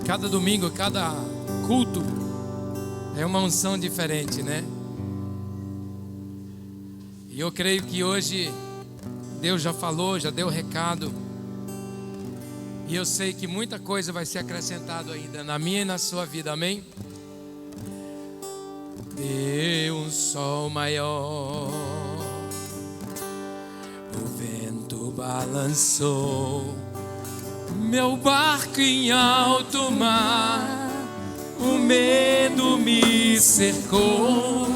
Cada domingo, cada culto é uma unção diferente, né? E eu creio que hoje Deus já falou, já deu recado. E eu sei que muita coisa vai ser acrescentada ainda na minha e na sua vida, amém? Deu um sol maior, o vento balançou meu barco em alto mar, o medo me cercou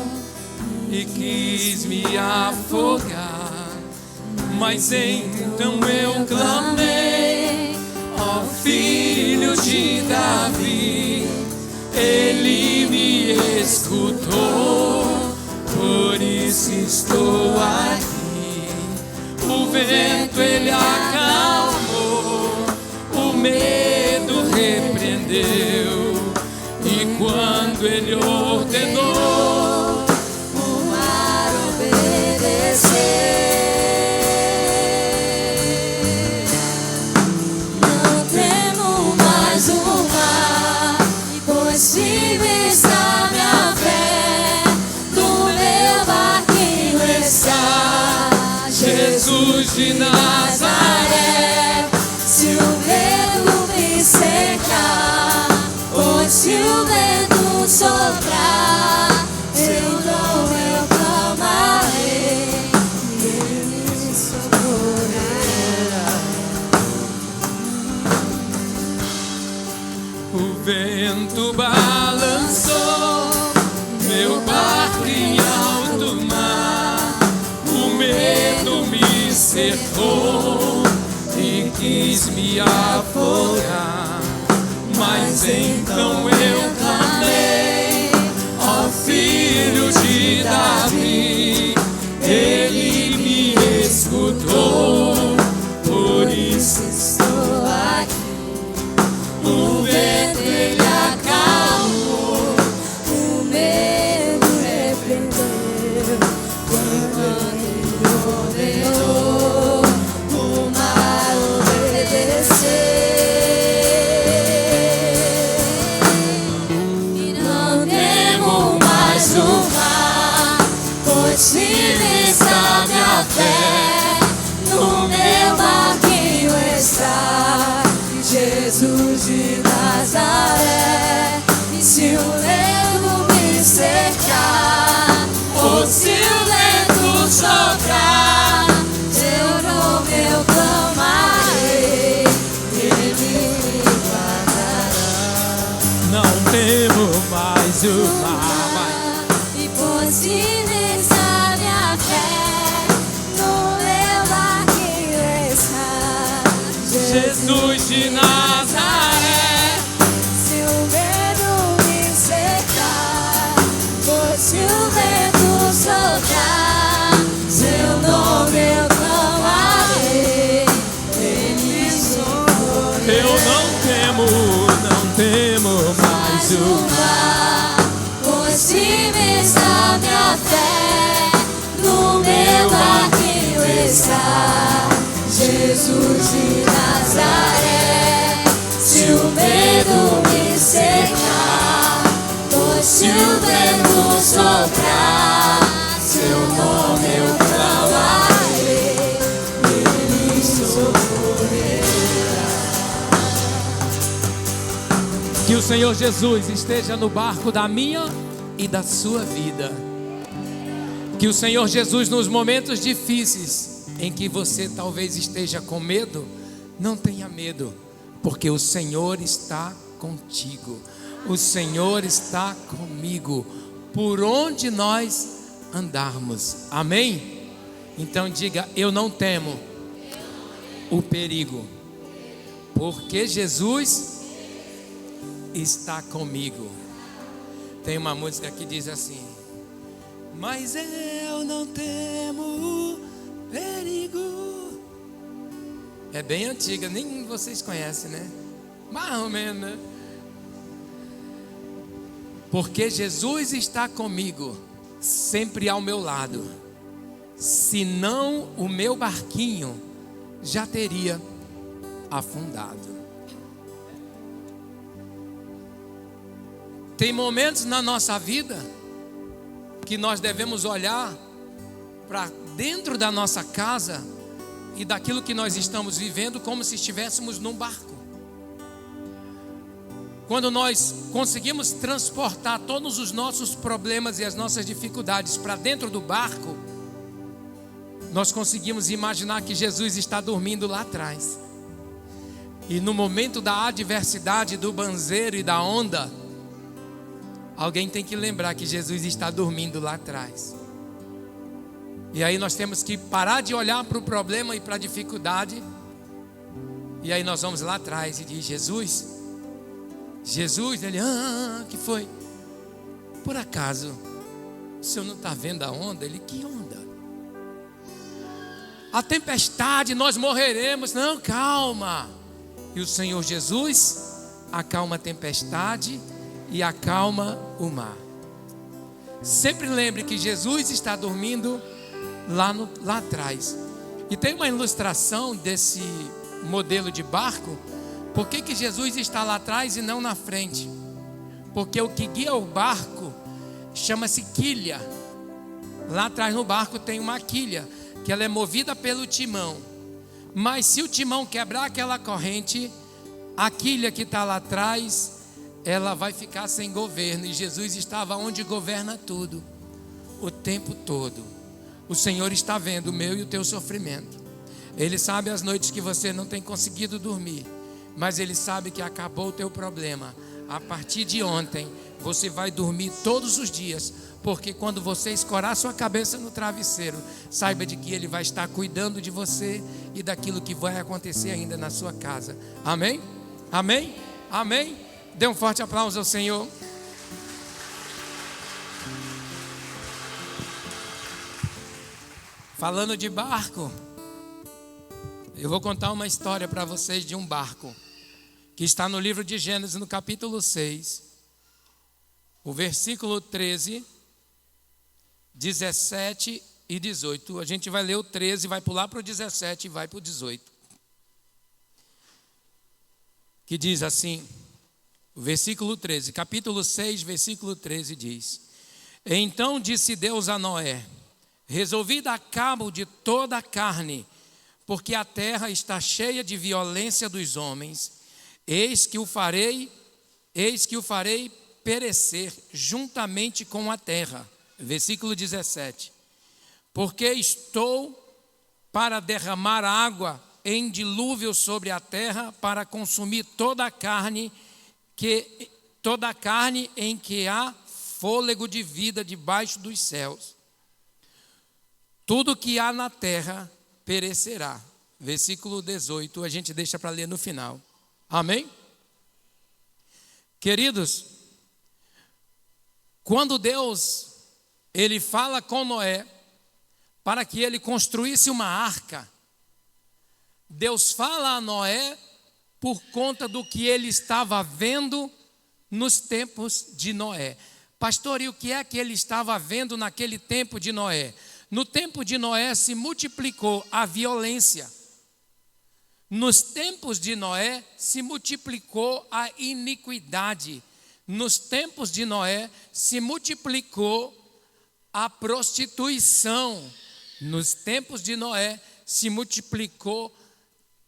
e quis me afogar, mas então eu clamei, ó filho de Davi, ele me escutou, por isso estou aqui. O vento ele acalmou, o medo repreendeu, e quando ele ordenou, o mar obedeceu. Não temo mais o mar, pois firme está minha fé, no meu barquinho está Jesus de Nazaré. Se o medo me cercar, ou se o vento soprar, eu clamarei, e ele me socorrerá. O vento balançou meu barco em alto mar, o medo me cercou e quis me afogar, mas então eu clamei, ó filho de Davi, ele me escutou, por isso estou aqui. O vento ele acalmou, o medo repreendeu, quando ele ordenou, o mar obedeceu. E não temo mais o mar, pois firme está minha fé, no meu barquinho está Jesus de Nazaré. E se o medo me cercar, ou se o vento soprar, eu não clamarei, ele me guardará. Não temo mais o mar, e pois firme está minha fé, no meu barquinho está Jesus de Nazaré. Se o medo me cercar, ou se o vento soprar, seu nome eu clamarei, ele socorrerá. Eu não temo mais o mar, pois firme está minha fé, no meu barquinho está Jesus de Nazaré. Se o medo me cercar, ou se o vento soprar, seu nome eu clamarei, ele socorrerá. Que o Senhor Jesus esteja no barco da minha e da sua vida. Que o Senhor Jesus, nos momentos difíceis em que você talvez esteja com medo, não tenha medo, porque o Senhor está contigo, o Senhor está comigo, por onde nós andarmos, amém? Então diga, eu não temo o perigo, porque Jesus está comigo. Tem uma música que diz assim: mas eu não temo o perigo. É bem antiga, nem vocês conhecem, né? Mais ou menos, né? Porque Jesus está comigo, sempre ao meu lado. Senão o meu barquinho já teria afundado. Tem momentos na nossa vida que nós devemos olhar para dentro da nossa casa e daquilo que nós estamos vivendo como se estivéssemos num barco. Quando nós conseguimos transportar todos os nossos problemas e as nossas dificuldades para dentro do barco, nós conseguimos imaginar que Jesus está dormindo lá atrás. E no momento da adversidade, do banzeiro e da onda, alguém tem que lembrar que Jesus está dormindo lá atrás. E aí nós temos que parar de olhar para o problema e para a dificuldade. E aí nós vamos lá atrás e diz: Jesus, ele, que foi? Por acaso, o senhor não está vendo a onda? Ele, que onda? A tempestade, nós morreremos. Não, calma. E o Senhor Jesus acalma a tempestade e acalma o mar. Sempre lembre que Jesus está dormindo lá atrás. E tem uma ilustração desse modelo de barco. Por que Jesus está lá atrás e não na frente? Porque o que guia o barco chama-se quilha. Lá atrás no barco tem uma quilha, que ela é movida pelo timão. Mas se o timão quebrar aquela corrente, a quilha que está lá atrás, ela vai ficar sem governo. E Jesus estava onde governa tudo, o tempo todo. O Senhor está vendo o meu e o teu sofrimento. Ele sabe as noites que você não tem conseguido dormir, mas Ele sabe que acabou o teu problema. A partir de ontem, você vai dormir todos os dias, porque quando você escorar sua cabeça no travesseiro, saiba de que Ele vai estar cuidando de você e daquilo que vai acontecer ainda na sua casa. Amém? Amém? Amém? Dê um forte aplauso ao Senhor. Falando de barco, eu vou contar uma história para vocês de um barco que está no livro de Gênesis, no capítulo 6, o versículo 13, 17 e 18. A gente vai ler o 13, vai pular para o 17 e vai para o 18. Que diz assim, o versículo 13, capítulo 6, versículo 13 diz: Então disse Deus a Noé: Resolvi dar cabo de toda a carne, porque a terra está cheia de violência dos homens. Eis que o farei perecer juntamente com a terra. Versículo 17. Porque estou para derramar água em dilúvio sobre a terra, para consumir toda a carne em que há fôlego de vida debaixo dos céus. Tudo que há na terra perecerá. Versículo 18, a gente deixa para ler no final. Amém? Queridos, quando Deus, Ele fala com Noé para que ele construísse uma arca, Deus fala a Noé por conta do que ele estava vendo nos tempos de Noé. Pastor, e o que é que ele estava vendo naquele tempo de Noé? No tempo de Noé se multiplicou a violência. Nos tempos de Noé se multiplicou a iniquidade. Nos tempos de Noé se multiplicou a prostituição. Nos tempos de Noé se multiplicou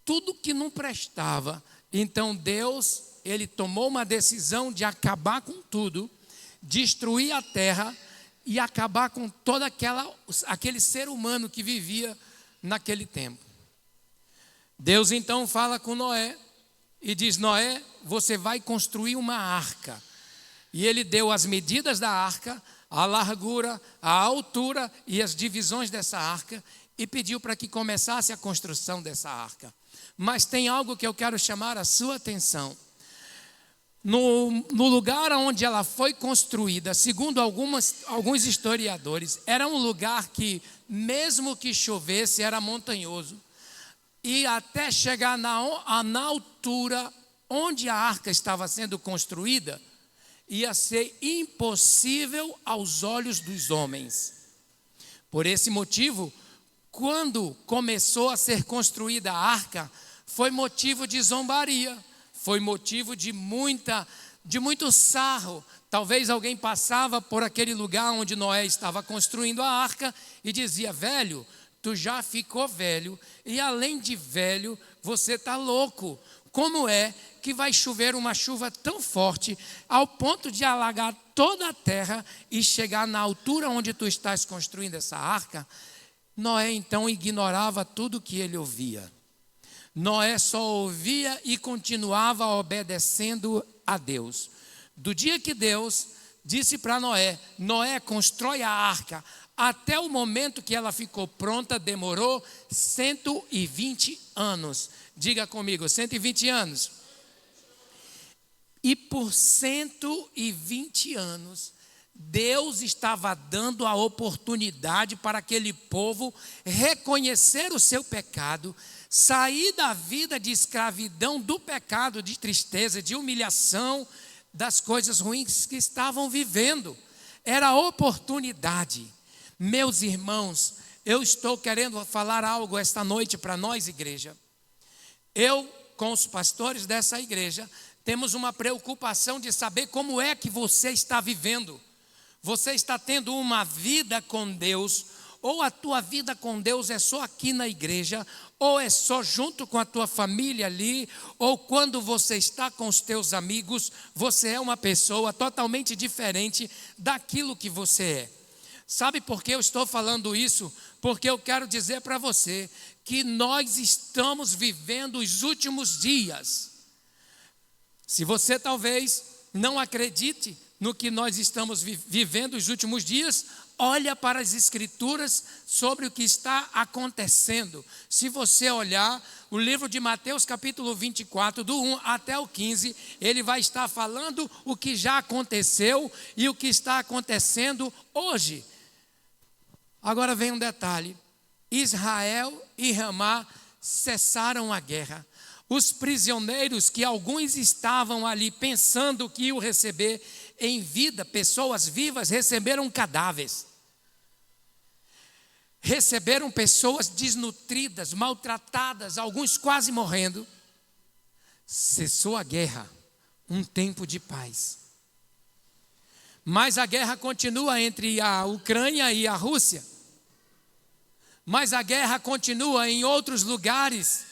tudo que não prestava. Então Deus, Ele tomou uma decisão de acabar com tudo, destruir a terra e acabar com todo aquele ser humano que vivia naquele tempo. Deus então fala com Noé e diz: Noé, você vai construir uma arca. E ele deu as medidas da arca, a largura, a altura e as divisões dessa arca, e pediu para que começasse a construção dessa arca. Mas tem algo que eu quero chamar a sua atenção. No lugar onde ela foi construída, segundo alguns historiadores, era um lugar que, mesmo que chovesse, era montanhoso. E até chegar na altura onde a arca estava sendo construída, ia ser impossível aos olhos dos homens. Por esse motivo, quando começou a ser construída a arca, foi motivo de zombaria, foi motivo de muito sarro. Talvez alguém passava por aquele lugar onde Noé estava construindo a arca e dizia: velho, tu já ficou velho e além de velho, você está louco. Como é que vai chover uma chuva tão forte ao ponto de alagar toda a terra e chegar na altura onde tu estás construindo essa arca? Noé então ignorava tudo que ele ouvia. Noé só ouvia e continuava obedecendo a Deus. Do dia que Deus disse para Noé: Noé, constrói a arca, até o momento que ela ficou pronta, demorou 120 anos. Diga comigo, 120 anos. E por 120 anos, Deus estava dando a oportunidade para aquele povo reconhecer o seu pecado, sair da vida de escravidão, do pecado, de tristeza, de humilhação, das coisas ruins que estavam vivendo. Era a oportunidade. Meus irmãos, eu estou querendo falar algo esta noite para nós, igreja. Eu, com os pastores dessa igreja, temos uma preocupação de saber como é que você está vivendo. Você está tendo uma vida com Deus, ou a tua vida com Deus é só aqui na igreja, ou é só junto com a tua família ali, ou quando você está com os teus amigos, você é uma pessoa totalmente diferente daquilo que você é. Sabe por que eu estou falando isso? Porque eu quero dizer para você que nós estamos vivendo os últimos dias. Se você talvez não acredite no que nós estamos vivendo os últimos dias, olha para as escrituras sobre o que está acontecendo. Se você olhar o livro de Mateus capítulo 24, do 1 até o 15, ele vai estar falando o que já aconteceu e o que está acontecendo hoje. Agora vem um detalhe: Israel e Ramá cessaram a guerra. Os prisioneiros que alguns estavam ali pensando que iam receber em vida, pessoas vivas, receberam cadáveres. Receberam pessoas desnutridas, maltratadas, alguns quase morrendo. Cessou a guerra, um tempo de paz. Mas a guerra continua entre a Ucrânia e a Rússia. Mas a guerra continua em outros lugares.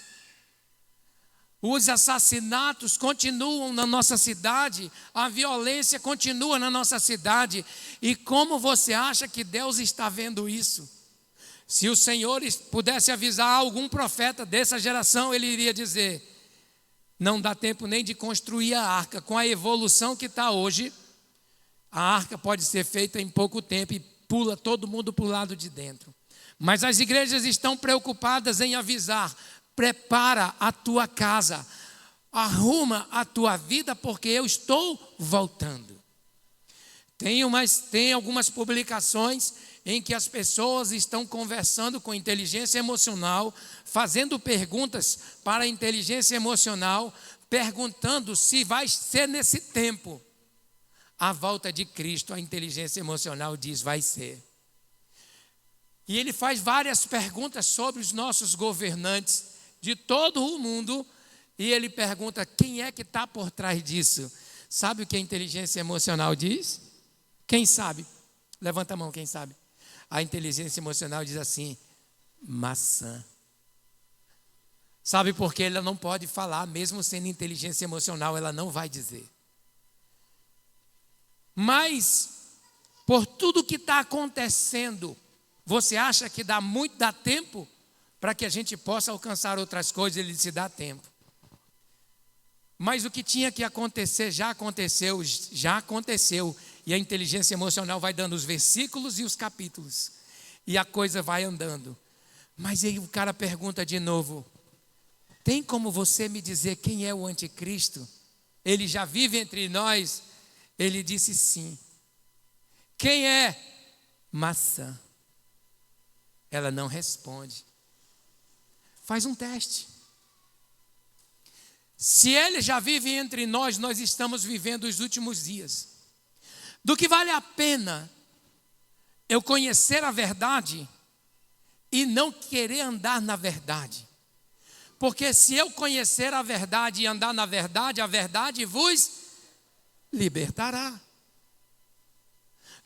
Os assassinatos continuam na nossa cidade, a violência continua na nossa cidade. E como você acha que Deus está vendo isso? Se o Senhor pudesse avisar algum profeta dessa geração, ele iria dizer: não dá tempo nem de construir a arca. Com a evolução que está hoje, a arca pode ser feita em pouco tempo e pula todo mundo para o lado de dentro. Mas as igrejas estão preocupadas em avisar: prepara a tua casa, arruma a tua vida, porque eu estou voltando. Tem algumas publicações em que as pessoas estão conversando com inteligência emocional, fazendo perguntas para a inteligência emocional, perguntando se vai ser nesse tempo a volta de Cristo. A inteligência emocional diz: vai ser. E ele faz várias perguntas sobre os nossos governantes de todo o mundo, e ele pergunta: quem é que está por trás disso? Sabe o que a inteligência emocional diz? Quem sabe? Levanta a mão, quem sabe? A inteligência emocional diz assim: maçã. Sabe por que ela não pode falar? Mesmo sendo inteligência emocional, ela não vai dizer. Mas, por tudo que está acontecendo, você acha que dá tempo para que a gente possa alcançar outras coisas? Ele se dá tempo. Mas o que tinha que acontecer já aconteceu. E a inteligência emocional vai dando os versículos e os capítulos. E a coisa vai andando. Mas aí o cara pergunta de novo: tem como você me dizer quem é o anticristo? Ele já vive entre nós? Ele disse sim. Quem é? Maçã. Ela não responde. Faz um teste. Se ele já vive entre nós, nós estamos vivendo os últimos dias. Do que vale a pena eu conhecer a verdade e não querer andar na verdade? Porque se eu conhecer a verdade e andar na verdade, a verdade vos libertará.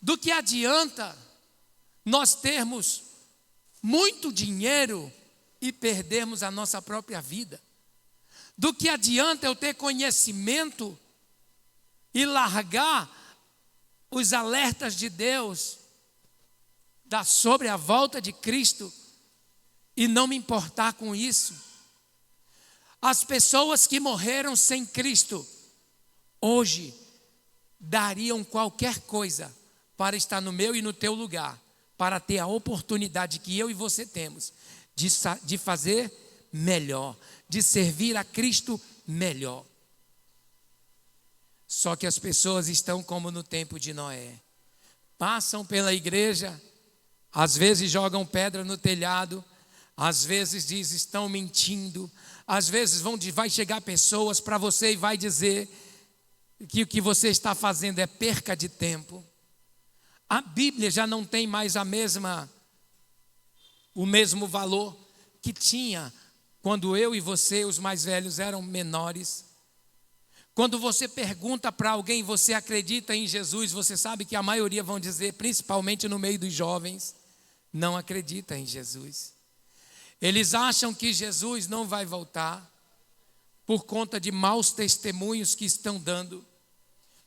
Do que adianta nós termos muito dinheiro e perdermos a nossa própria vida? Do que adianta eu ter conhecimento e largar os alertas de Deus sobre a volta de Cristo e não me importar com isso? As pessoas que morreram sem Cristo, hoje, dariam qualquer coisa para estar no meu e no teu lugar, para ter a oportunidade que eu e você temos de fazer melhor, de servir a Cristo melhor. Só que as pessoas estão como no tempo de Noé. Passam pela igreja, às vezes jogam pedra no telhado, às vezes diz estão mentindo, às vezes vai chegar pessoas para você e vai dizer que o que você está fazendo é perca de tempo. A Bíblia já não tem mais o mesmo valor que tinha quando eu e você, os mais velhos, eram menores. Quando você pergunta para alguém, você acredita em Jesus, você sabe que a maioria vão dizer, principalmente no meio dos jovens, não acredita em Jesus. Eles acham que Jesus não vai voltar por conta de maus testemunhos que estão dando.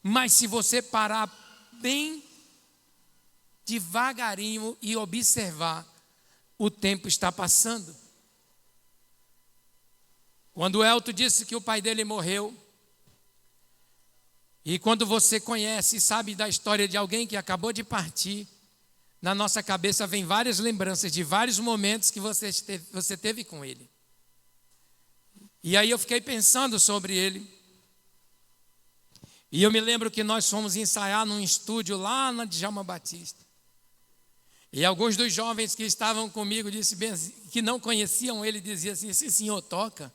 Mas se você parar bem devagarinho e observar, o tempo está passando. Quando o Elton disse que o pai dele morreu, e quando você conhece e sabe da história de alguém que acabou de partir, na nossa cabeça vem várias lembranças de vários momentos que você teve com ele. E aí eu fiquei pensando sobre ele. E eu me lembro que nós fomos ensaiar num estúdio lá na Djalma Batista. E alguns dos jovens que estavam comigo, que não conheciam ele, diziam assim, esse senhor toca?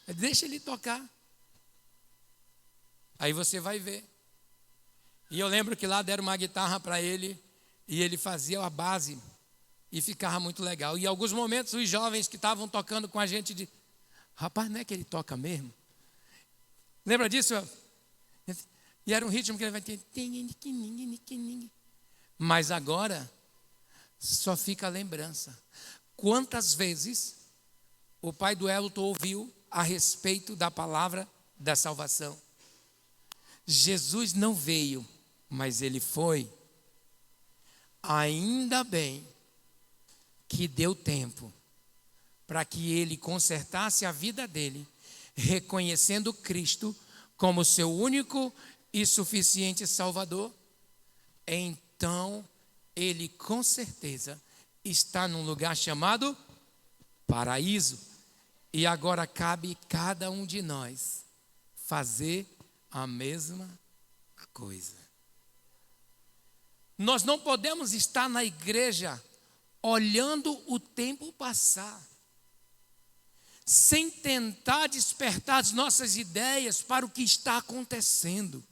Deixa ele tocar. Aí você vai ver. E eu lembro que lá deram uma guitarra para ele, e ele fazia a base, e ficava muito legal. E em alguns momentos os jovens que estavam tocando com a gente, diziam, rapaz, não é que ele toca mesmo? Lembra disso? E era um ritmo que ele vai ter. Mas agora, só fica a lembrança. Quantas vezes o pai do Elton ouviu a respeito da palavra da salvação? Jesus não veio, mas ele foi. Ainda bem que deu tempo para que ele consertasse a vida dele, reconhecendo Cristo como seu único e suficiente Salvador. Então, ele com certeza está num lugar chamado paraíso. E agora cabe cada um de nós fazer a mesma coisa. Nós não podemos estar na igreja olhando o tempo passar, sem tentar despertar as nossas ideias para o que está acontecendo.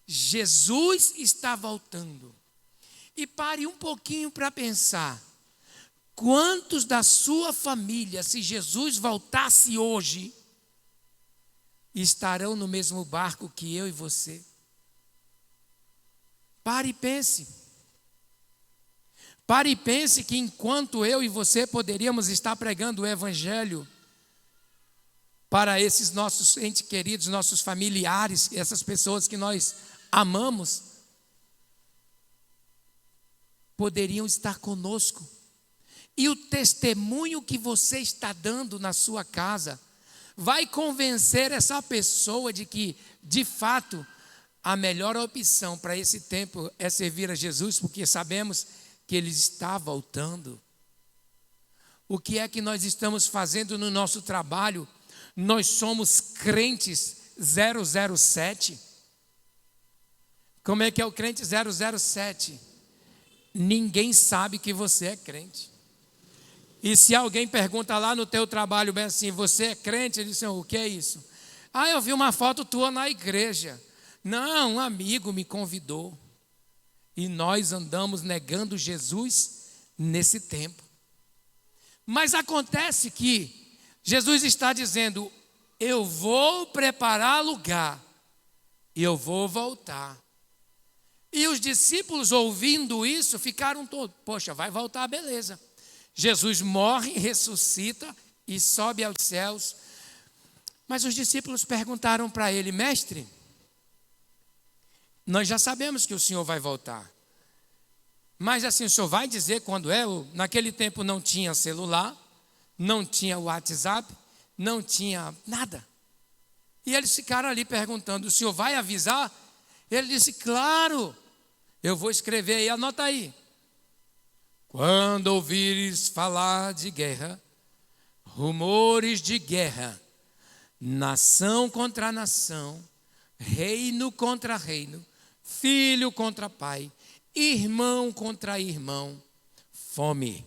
Jesus está voltando. E pare um pouquinho para pensar. Quantos da sua família, se Jesus voltasse hoje, estarão no mesmo barco que eu e você? Pare e pense. Pare e pense que enquanto eu e você poderíamos estar pregando o Evangelho para esses nossos entes queridos, nossos familiares, essas pessoas que nós amamos, poderiam estar conosco. E o testemunho que você está dando na sua casa vai convencer essa pessoa de que, de fato, a melhor opção para esse tempo é servir a Jesus, porque sabemos que Ele está voltando. O que é que nós estamos fazendo no nosso trabalho? Nós somos crentes 007. Como é que é o crente 007? Ninguém sabe que você é crente. E se alguém pergunta lá no teu trabalho bem assim, você é crente? Ele diz, o que é isso? Eu vi uma foto tua na igreja. Não, um amigo me convidou. E nós andamos negando Jesus nesse tempo. Mas acontece que Jesus está dizendo: eu vou preparar lugar e eu vou voltar. E os discípulos, ouvindo isso, ficaram todos: poxa, vai voltar, beleza. Jesus morre, ressuscita e sobe aos céus. Mas os discípulos perguntaram para ele: mestre, nós já sabemos que o Senhor vai voltar. Mas assim, o Senhor vai dizer quando é? Naquele tempo não tinha celular, não tinha WhatsApp, não tinha nada. E eles ficaram ali perguntando: o Senhor vai avisar? Ele disse: claro, eu vou escrever aí, anota aí. Quando ouvires falar de guerra, rumores de guerra, nação contra nação, reino contra reino, filho contra pai, irmão contra irmão, fome,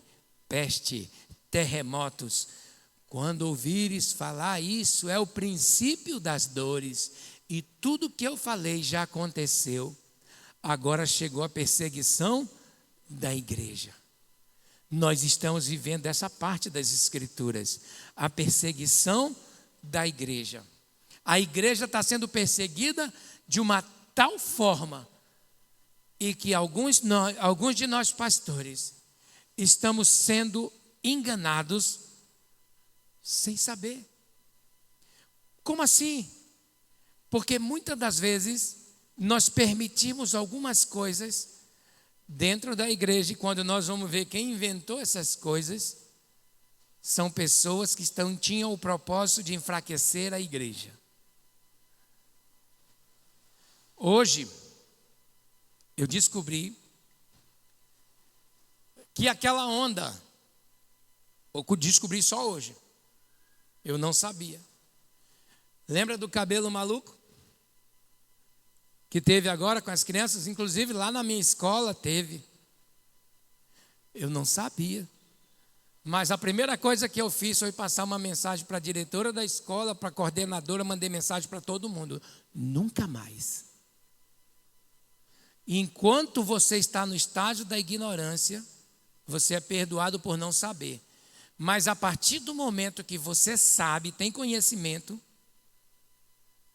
peste, terremotos. Quando ouvires falar isso, é o princípio das dores. E tudo que eu falei já aconteceu. Agora chegou a perseguição da igreja. Nós estamos vivendo essa parte das Escrituras, a perseguição da igreja. A igreja está sendo perseguida de uma tal forma e que alguns de nós pastores estamos sendo enganados sem saber. Como assim? Porque muitas das vezes nós permitimos algumas coisas dentro da igreja, e quando nós vamos ver quem inventou essas coisas, são pessoas que tinham o propósito de enfraquecer a igreja. Hoje, eu descobri que aquela onda, eu descobri só hoje, eu não sabia. Lembra do cabelo maluco? Que teve agora com as crianças, inclusive lá na minha escola teve. Eu não sabia. Mas a primeira coisa que eu fiz foi passar uma mensagem para a diretora da escola, para a coordenadora, mandei mensagem para todo mundo: nunca mais. Enquanto você está no estágio da ignorância, você é perdoado por não saber. Mas a partir do momento que você sabe, tem conhecimento,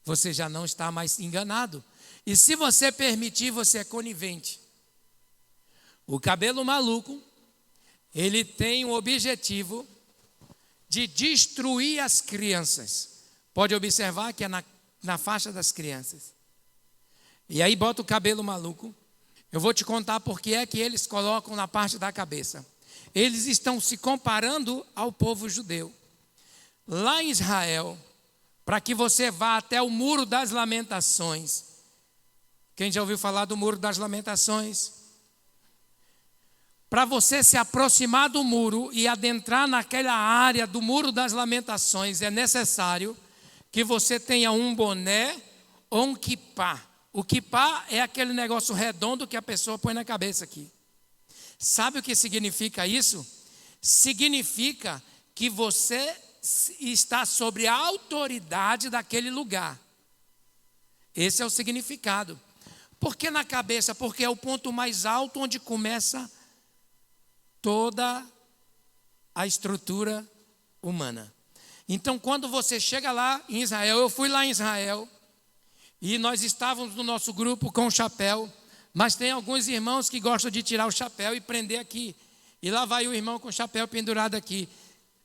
você já não está mais enganado. E se você permitir, você é conivente. O cabelo maluco, ele tem o objetivo de destruir as crianças. Pode observar que é na faixa das crianças. E aí bota o cabelo maluco. Eu vou te contar por que é que eles colocam na parte da cabeça. Eles estão se comparando ao povo judeu. Lá em Israel, para que você vá até o Muro das Lamentações. Quem já ouviu falar do Muro das Lamentações? Para você se aproximar do muro e adentrar naquela área do Muro das Lamentações, é necessário que você tenha um boné ou um quipá. O quipá é aquele negócio redondo que a pessoa põe na cabeça aqui. Sabe o que significa isso? Significa que você está sobre a autoridade daquele lugar. Esse é o significado. Por que na cabeça? Porque é o ponto mais alto onde começa toda a estrutura humana. Então, quando você chega lá em Israel, eu fui lá em Israel, e nós estávamos no nosso grupo com o chapéu, mas tem alguns irmãos que gostam de tirar o chapéu e prender aqui. E lá vai o irmão com o chapéu pendurado aqui.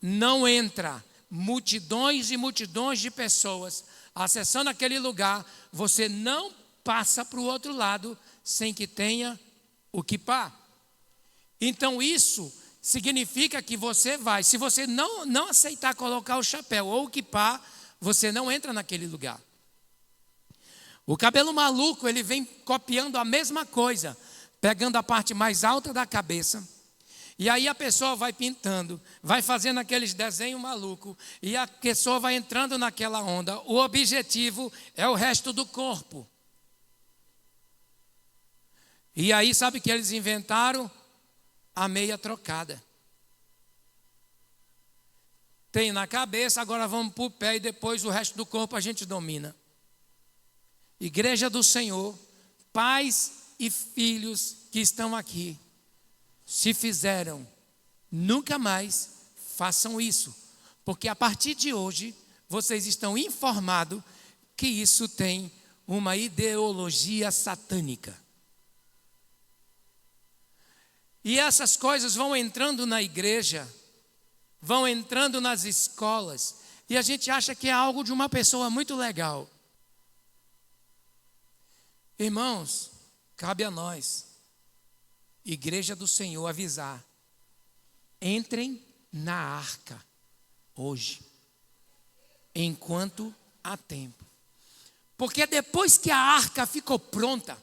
Não entra multidões e multidões de pessoas acessando aquele lugar, você não passa para o outro lado sem que tenha o quipá. Então isso significa que você vai, se você não aceitar colocar o chapéu ou o quipá, você não entra naquele lugar. O cabelo maluco, ele vem copiando a mesma coisa, pegando a parte mais alta da cabeça, e aí a pessoa vai pintando, vai fazendo aqueles desenhos malucos, e a pessoa vai entrando naquela onda. O objetivo é o resto do corpo. E aí sabe o que eles inventaram? A meia trocada. Tem na cabeça, agora vamos para o pé e depois o resto do corpo a gente domina. Igreja do Senhor, pais e filhos que estão aqui, se fizeram nunca mais façam isso, porque a partir de hoje vocês estão informados que isso tem uma ideologia satânica. E essas coisas vão entrando na igreja, vão entrando nas escolas, e a gente acha que é algo de uma pessoa muito legal. Irmãos, cabe a nós, Igreja do Senhor, avisar: entrem na arca hoje, enquanto há tempo. Porque depois que a arca ficou pronta,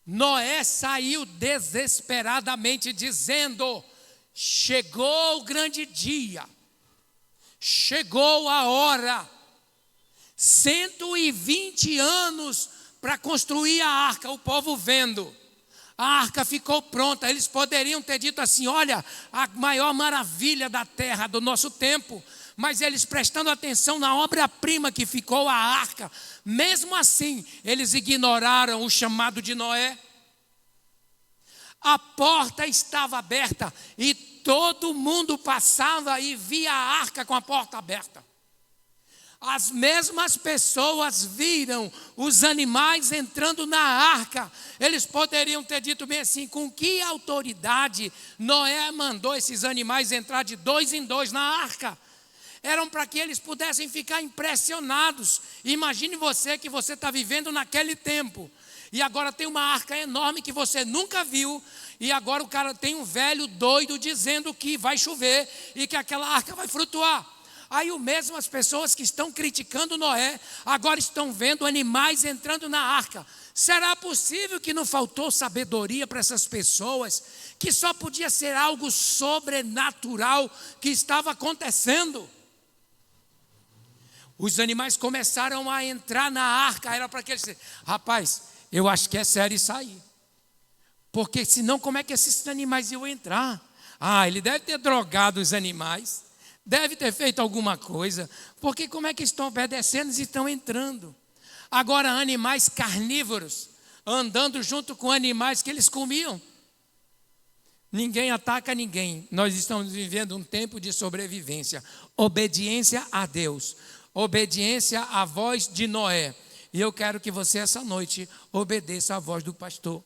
Noé saiu desesperadamente dizendo: chegou o grande dia, chegou a hora. 120 anos para construir a arca, o povo vendo. A arca ficou pronta. Eles poderiam ter dito assim: olha, a maior maravilha da terra do nosso tempo. Mas eles, prestando atenção na obra-prima que ficou a arca, mesmo assim, eles ignoraram o chamado de Noé. A porta estava aberta e todo mundo passava e via a arca com a porta aberta. As mesmas pessoas viram os animais entrando na arca. Eles poderiam ter dito bem assim: com que autoridade Noé mandou esses animais entrar de 2 em 2 na arca? Eram para que eles pudessem ficar impressionados. Imagine você que você está vivendo naquele tempo, e agora tem uma arca enorme que você nunca viu, e agora o cara tem um velho doido dizendo que vai chover e que aquela arca vai flutuar. Aí o mesmo as pessoas que estão criticando Noé, agora estão vendo animais entrando na arca. Será possível que não faltou sabedoria para essas pessoas, que só podia ser algo sobrenatural que estava acontecendo? Os animais começaram a entrar na arca. Era para que eles dissessem: rapaz, eu acho que é sério isso aí, porque senão como é que esses animais iam entrar? Ele deve ter drogado os animais, deve ter feito alguma coisa, porque como é que estão obedecendo e estão entrando? Agora, animais carnívoros andando junto com animais que eles comiam. Ninguém ataca ninguém. Nós estamos vivendo um tempo de sobrevivência. Obediência a Deus, obediência à voz de Noé. E eu quero que você essa noite obedeça à voz do pastor.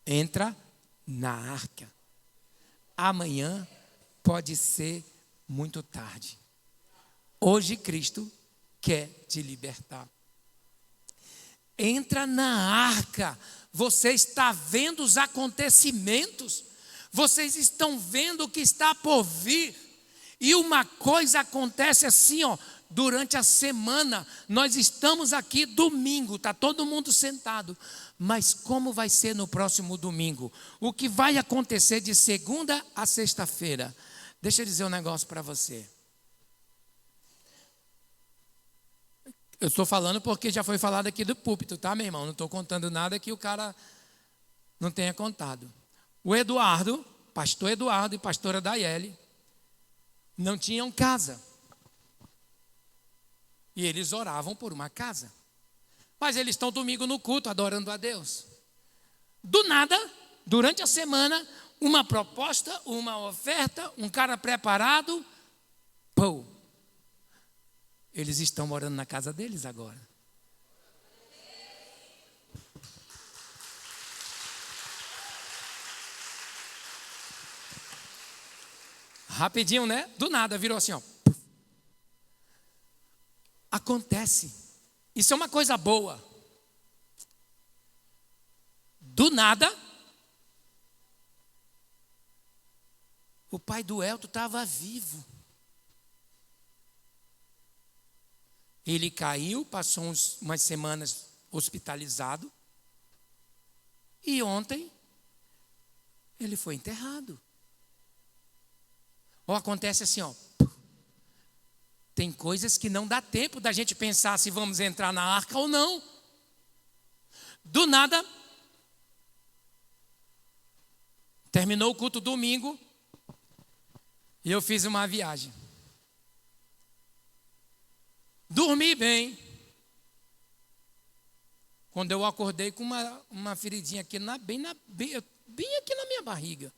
Entra na arca. Amanhã pode ser muito tarde. Hoje Cristo quer te libertar. Entra na arca. Você está vendo os acontecimentos. Vocês estão vendo o que está por vir. E uma coisa acontece assim, durante a semana. Nós estamos aqui domingo, está todo mundo sentado. Mas como vai ser no próximo domingo? O que vai acontecer de segunda a sexta-feira? Deixa eu dizer um negócio para você. Eu estou falando porque já foi falado aqui do púlpito, tá, meu irmão? Não estou contando nada que o cara não tenha contado. O Eduardo, pastor Eduardo e pastora Daiele, não tinham casa. E eles oravam por uma casa. Mas eles estão domingo no culto, adorando a Deus. Do nada, durante a semana, uma proposta, uma oferta, um cara preparado. Pô! Eles estão morando na casa deles agora. Rapidinho, né? Do nada, virou assim, Acontece. Isso é uma coisa boa. Do nada, o pai do Elton estava vivo. Ele caiu, passou umas semanas hospitalizado. E ontem, ele foi enterrado. Ou acontece assim, tem coisas que não dá tempo da gente pensar se vamos entrar na arca ou não. Do nada, terminou o culto domingo e eu fiz uma viagem. Dormi bem. Quando eu acordei com uma feridinha aqui, bem aqui na minha barriga.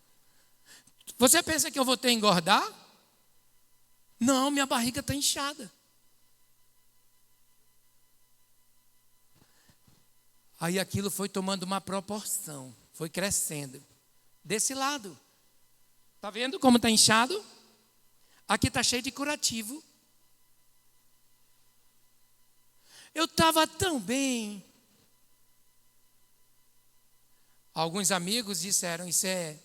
Você pensa que eu vou ter engordar? Não, minha barriga está inchada. Aí aquilo foi tomando uma proporção, foi crescendo. Desse lado. Está vendo como está inchado? Aqui está cheio de curativo. Eu estava tão bem. Alguns amigos disseram, isso é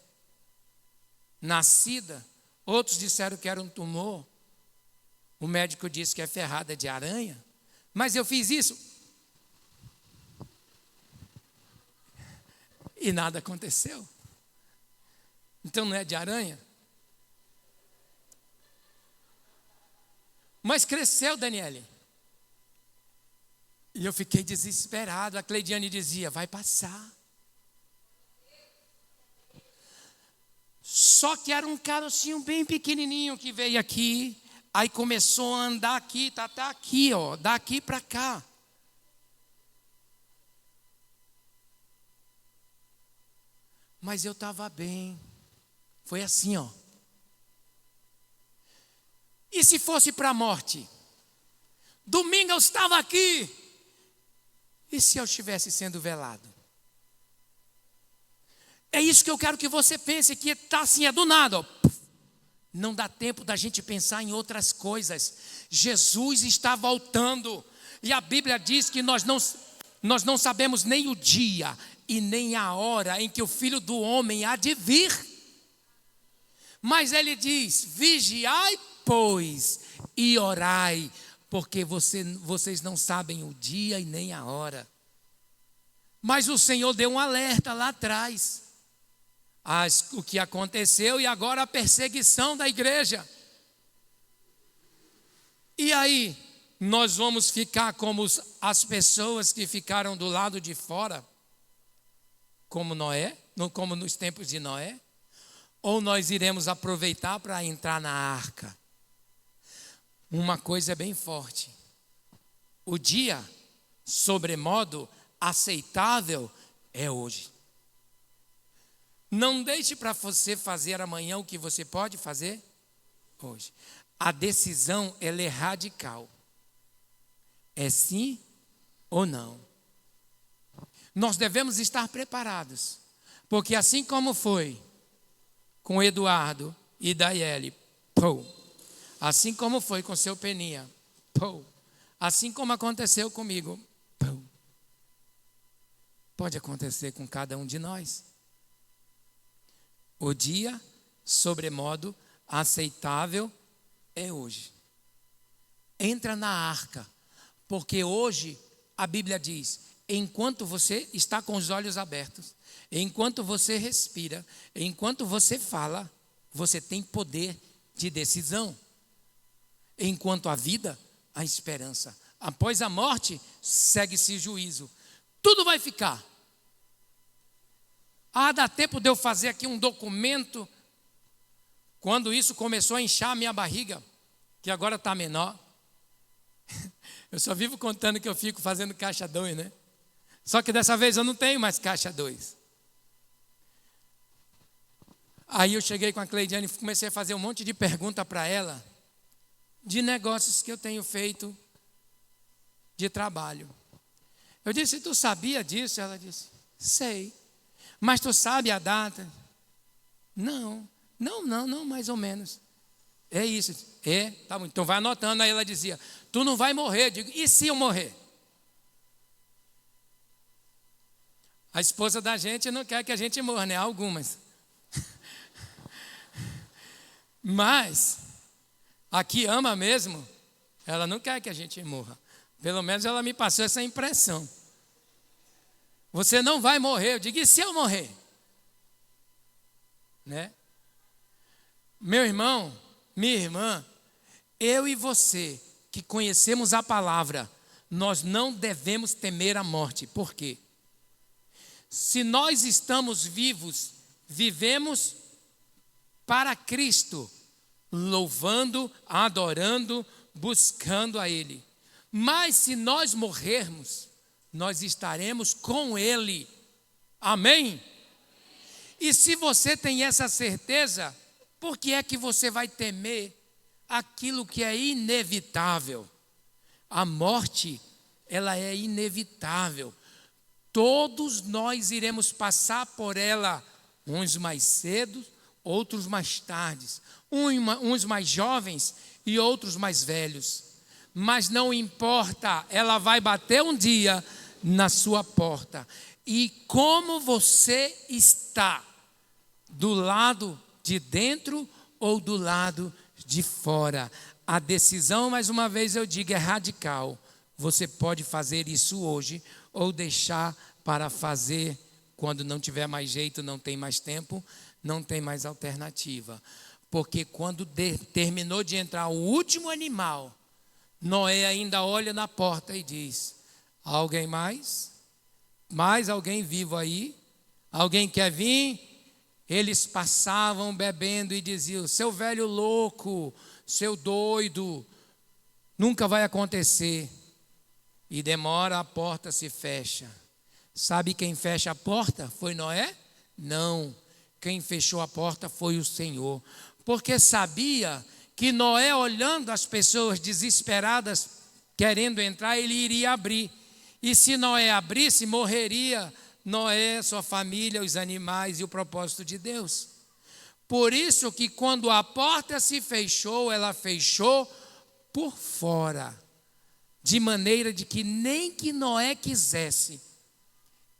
nascida. Outros disseram que era um tumor. O médico disse que é ferrada de aranha. Mas eu fiz isso. E nada aconteceu. Então não é de aranha? Mas cresceu, Daniele. E eu fiquei desesperado. A Cleidiane dizia, vai passar. Só que era um carocinho bem pequenininho que veio aqui. Aí começou a andar aqui, tá aqui, ó, daqui para cá. Mas eu estava bem. Foi assim, ó. E se fosse para a morte? Domingo eu estava aqui. E se eu estivesse sendo velado? É isso que eu quero que você pense, que está assim, é do nada, ó. Não dá tempo da gente pensar em outras coisas. Jesus está voltando. E a Bíblia diz que nós não sabemos nem o dia e nem a hora em que o Filho do Homem há de vir. Mas ele diz, vigiai, pois, e orai, porque vocês não sabem o dia e nem a hora. Mas o Senhor deu um alerta lá atrás. O que aconteceu e agora a perseguição da igreja. E aí, nós vamos ficar como as pessoas que ficaram do lado de fora, como Noé, como nos tempos de Noé? Ou nós iremos aproveitar para entrar na arca? Uma coisa é bem forte. O dia, sobremodo, aceitável é hoje. Não deixe para você fazer amanhã o que você pode fazer hoje. A decisão, ela é radical. É sim ou não. Nós devemos estar preparados. Porque assim como foi com Eduardo e Daiele, assim como foi com seu Peninha, assim como aconteceu comigo, pode acontecer com cada um de nós. O dia, sobremodo, aceitável é hoje. Entra na arca, porque hoje a Bíblia diz, enquanto você está com os olhos abertos, enquanto você respira, enquanto você fala, você tem poder de decisão. Enquanto a vida, a esperança. Após a morte, segue-se juízo. Tudo vai ficar. Dá tempo de eu fazer aqui um documento. Quando isso começou a inchar a minha barriga, que agora está menor. Eu só vivo contando que eu fico fazendo caixa 2, né? Só que dessa vez eu não tenho mais caixa 2. Aí eu cheguei com a Cleidiane e comecei a fazer um monte de pergunta para ela, de negócios que eu tenho feito de trabalho. Eu disse, tu sabia disso? Ela disse, sei. Mas tu sabe a data? Não, mais ou menos. É isso. Tá bom. Então vai anotando. Aí ela dizia, tu não vai morrer. Eu digo, e se eu morrer? A esposa da gente não quer que a gente morra, né? Algumas. Mas, a que ama mesmo, ela não quer que a gente morra. Pelo menos ela me passou essa impressão. Você não vai morrer. Eu digo, e se eu morrer? Né? Meu irmão, minha irmã, eu e você, que conhecemos a palavra, nós não devemos temer a morte. Por quê? Se nós estamos vivos, vivemos para Cristo, louvando, adorando, buscando a Ele. Mas se nós morrermos, nós estaremos com Ele. Amém? E se você tem essa certeza, Por que é que você vai temer aquilo que é inevitável? A morte, ela é inevitável. Todos nós iremos passar por ela, uns mais cedo, outros mais tardes, uns mais jovens e outros mais velhos. Mas não importa, ela vai bater um dia na sua porta. E como você está, do lado de dentro ou do lado de fora? A decisão, mais uma vez eu digo, é radical. Você pode fazer isso hoje ou deixar para fazer quando não tiver mais jeito, não tem mais tempo, não tem mais alternativa. Porque quando terminou de entrar o último animal, Noé ainda olha na porta e diz: alguém mais? Mais alguém vivo aí? Alguém quer vir? Eles passavam bebendo e diziam: seu velho louco, seu doido, nunca vai acontecer. E demora, a porta se fecha. Sabe quem fecha a porta? Foi Noé? Não. Quem fechou a porta foi o Senhor. Porque sabia que Noé, olhando as pessoas desesperadas, querendo entrar, ele iria abrir. E se Noé abrisse, morreria Noé, sua família, os animais e o propósito de Deus. Por isso que quando a porta se fechou, ela fechou por fora. De maneira de que nem que Noé quisesse,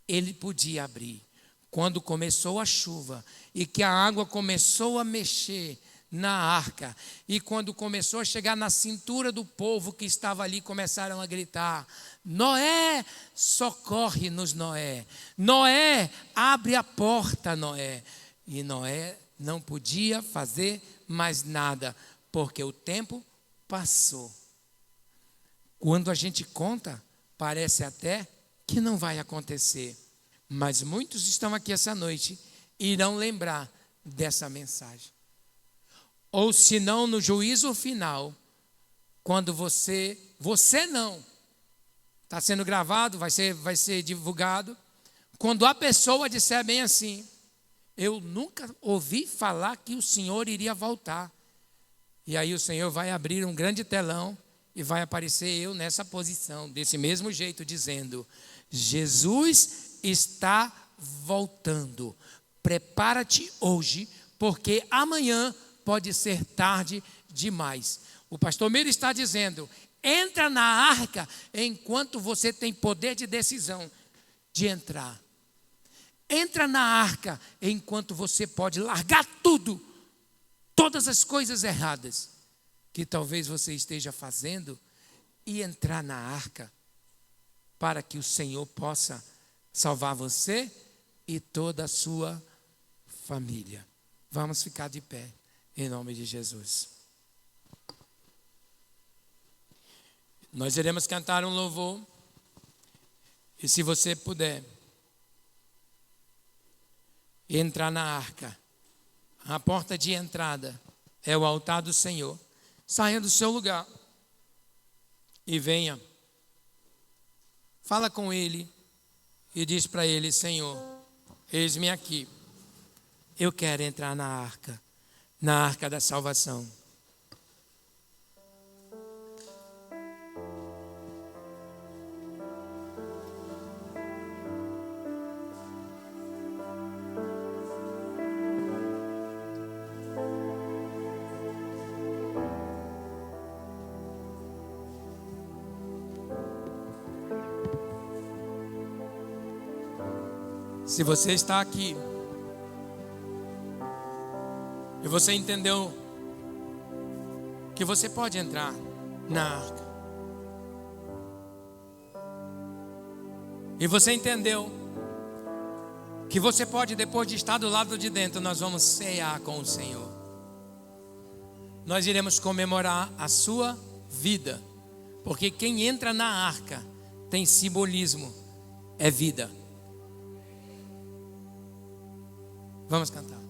ele podia abrir. Quando começou a chuva e que a água começou a mexer na arca, e quando começou a chegar na cintura do povo que estava ali, começaram a gritar: Noé, socorre-nos, Noé. Noé, abre a porta, Noé. E Noé não podia fazer mais nada, porque o tempo passou. Quando a gente conta, parece até que não vai acontecer. Mas muitos estão aqui essa noite e irão lembrar dessa mensagem. Ou se não, no juízo final, quando você não, está sendo gravado, vai ser divulgado. Quando a pessoa disser bem assim: eu nunca ouvi falar que o Senhor iria voltar. E aí o Senhor vai abrir um grande telão e vai aparecer eu nessa posição, desse mesmo jeito, dizendo: Jesus está voltando. Prepara-te hoje, porque amanhã pode ser tarde demais. O pastor Miro está dizendo: entra na arca enquanto você tem poder de decisão de entrar. Entra na arca enquanto você pode largar tudo, todas as coisas erradas que talvez você esteja fazendo, e entrar na arca para que o Senhor possa salvar você e toda a sua família. Vamos ficar de pé, em nome de Jesus. Nós iremos cantar um louvor, e se você puder entrar na arca, a porta de entrada é o altar do Senhor. Saia do seu lugar e venha. Fala com Ele e diz para Ele: Senhor, eis-me aqui. Eu quero entrar na arca da salvação. Se você está aqui e você entendeu que você pode entrar na arca, e você entendeu que você pode, depois de estar do lado de dentro, nós vamos cear com o Senhor. Nós iremos comemorar a sua vida, porque quem entra na arca tem simbolismo, é vida. Vamos cantar.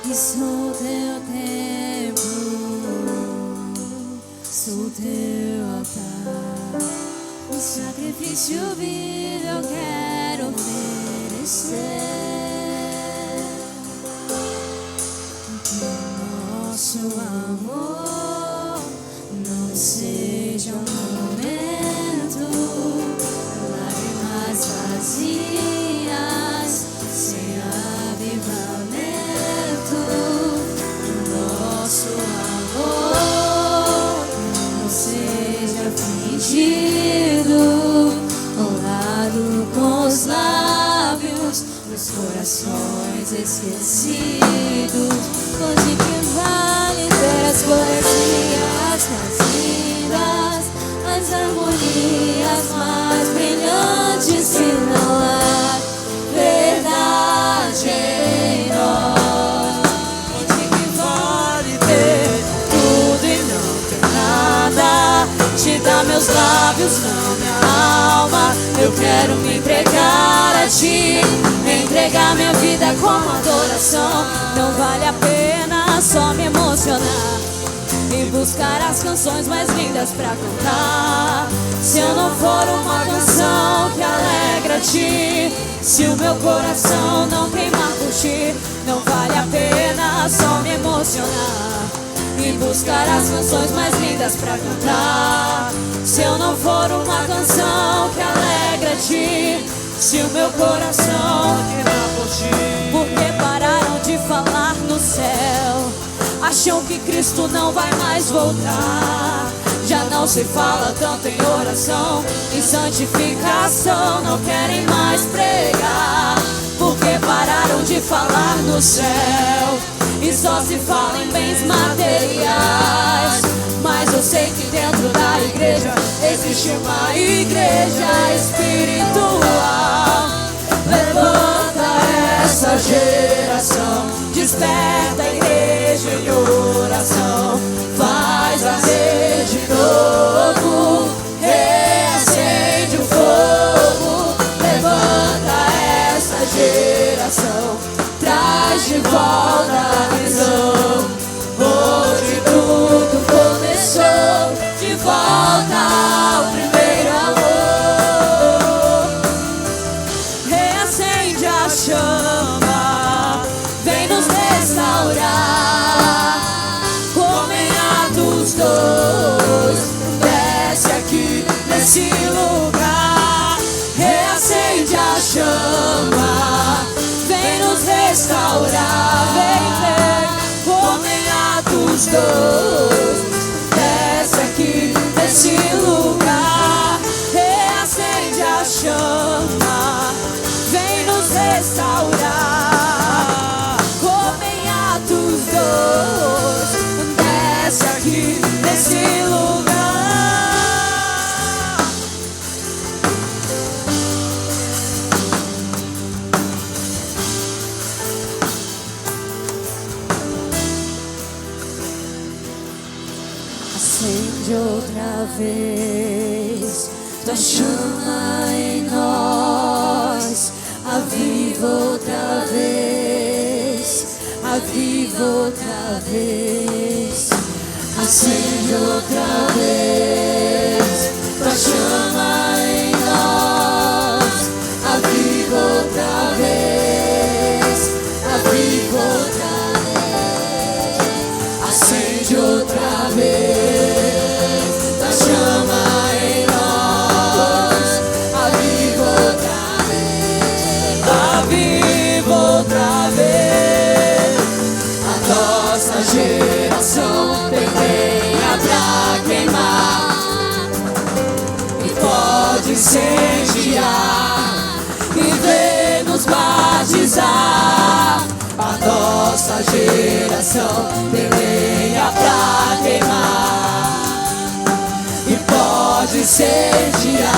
que sou teu templo, sou teu altar. Um sacrifício vivo eu quero oferecer. Que o nosso amor não seja um momento, lágrimas vazias, sem avivamento. Que o nosso amor não seja fingido, honrado com os lábios, nos corações esquecidos. Hoje que vale ter as poesias mais lindas, as harmonias mais brilhantes, se não há verdade em nós. Hoje que vale ter tudo e não ter nada, te dar meus lábios, não minha alma. Eu quero me entregar a ti, entregar minha vida como adoração. Não vale a pena só me emocionar e buscar as canções mais lindas pra cantar, se eu não for uma canção que alegra a ti. Se o meu coração não queimar por ti, não vale a pena só me emocionar e buscar as canções mais lindas pra cantar, se eu não for uma canção que alegra a ti. Se o meu coração queimar por ti, porque pararam de falar no céu, acham que Cristo não vai mais voltar. Já não se fala tanto em oração, em santificação, não querem mais pregar, porque pararam de falar no céu e só se fala em bens materiais. Mas eu sei que dentro da igreja existe uma igreja espiritual. Levanta essa geração, desperta a igreja em oração, faz arder de novo, reacende o fogo. Levanta essa geração, traz de volta a visão, onde tudo começou, de volta ao primeiro amor. Reacende a chama, vem nos restaurar, como em Atos 2, desce aqui nesse lugar. Reacende a chama, vem nos restaurar, vem, como em Atos 2, desce aqui nesse lugar. Reacende a chama, vem nos restaurar, como em Atos 2, desce aqui nesse lugar. Acende outra vez tua chama em nós, aviva outra vez, aviva outra vez. Acende outra vez tua chama em nós, aviva outra vez, aviva outra vez. Acende outra vez tua chama em nós, aviva outra vez, aviva outra vez. A nossa geração tem lenha pra queimar e pode incendiar e vem nos batizar. A nossa geração tem lenha pra queimar e pode incendiar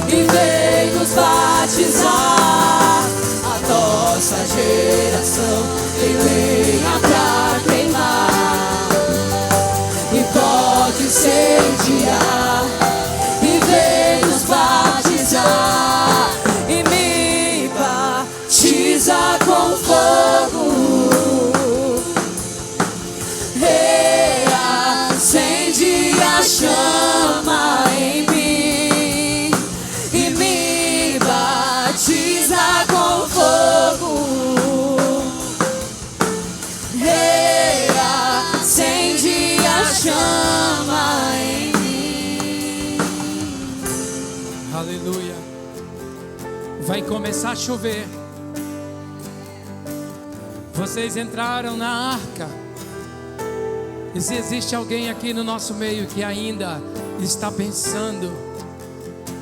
e vem nos batizar. A nossa geração tem lenha pra queimar e pode incendiar e vem nos batizar. E me batiza com fogo, Aleluia. Vai começar a chover. Vocês entraram na arca. E se existe alguém aqui no nosso meio que ainda está pensando,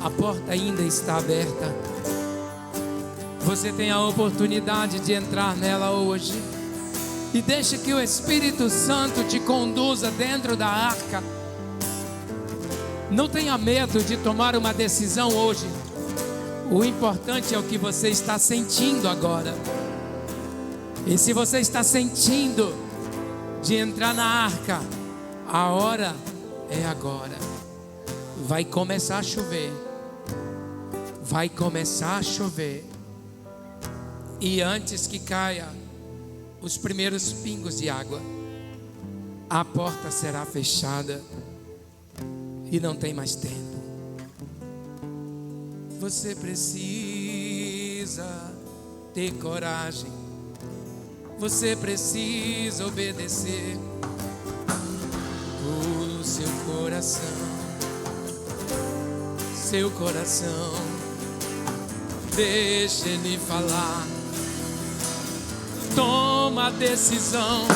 a porta ainda está aberta. Você tem a oportunidade de entrar nela hoje. E deixe que o Espírito Santo te conduza dentro da arca. Não tenha medo de tomar uma decisão hoje. O importante é o que você está sentindo agora. E se você está sentindo de entrar na arca, a hora é agora. Vai começar a chover. Vai começar a chover. E antes que caia os primeiros pingos de água, a porta será fechada e não tem mais tempo. Você precisa ter coragem. Você precisa obedecer o seu coração. Seu coração, deixa ele falar. Toma a decisão.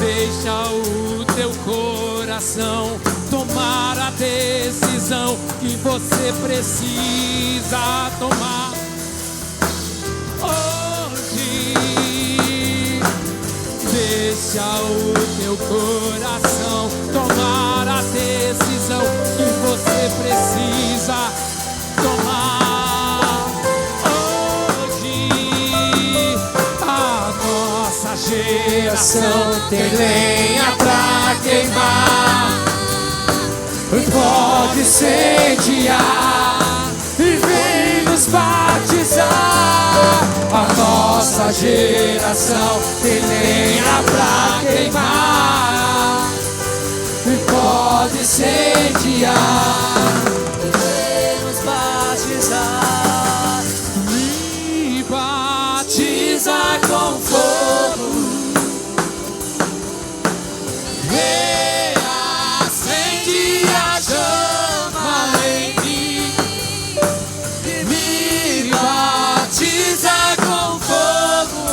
Deixa o teu coração tomar a decisão que você precisa tomar hoje. Deixa o teu coração tomar a decisão que você precisa tomar hoje. A nossa geração tem lenha pra queimar, pode incendiar e vem nos batizar. A nossa geração tem lenha pra queimar e pode incendiar e vem nos batizar. Me batiza com fogo, reacende a chama em mim. Me batiza com fogo,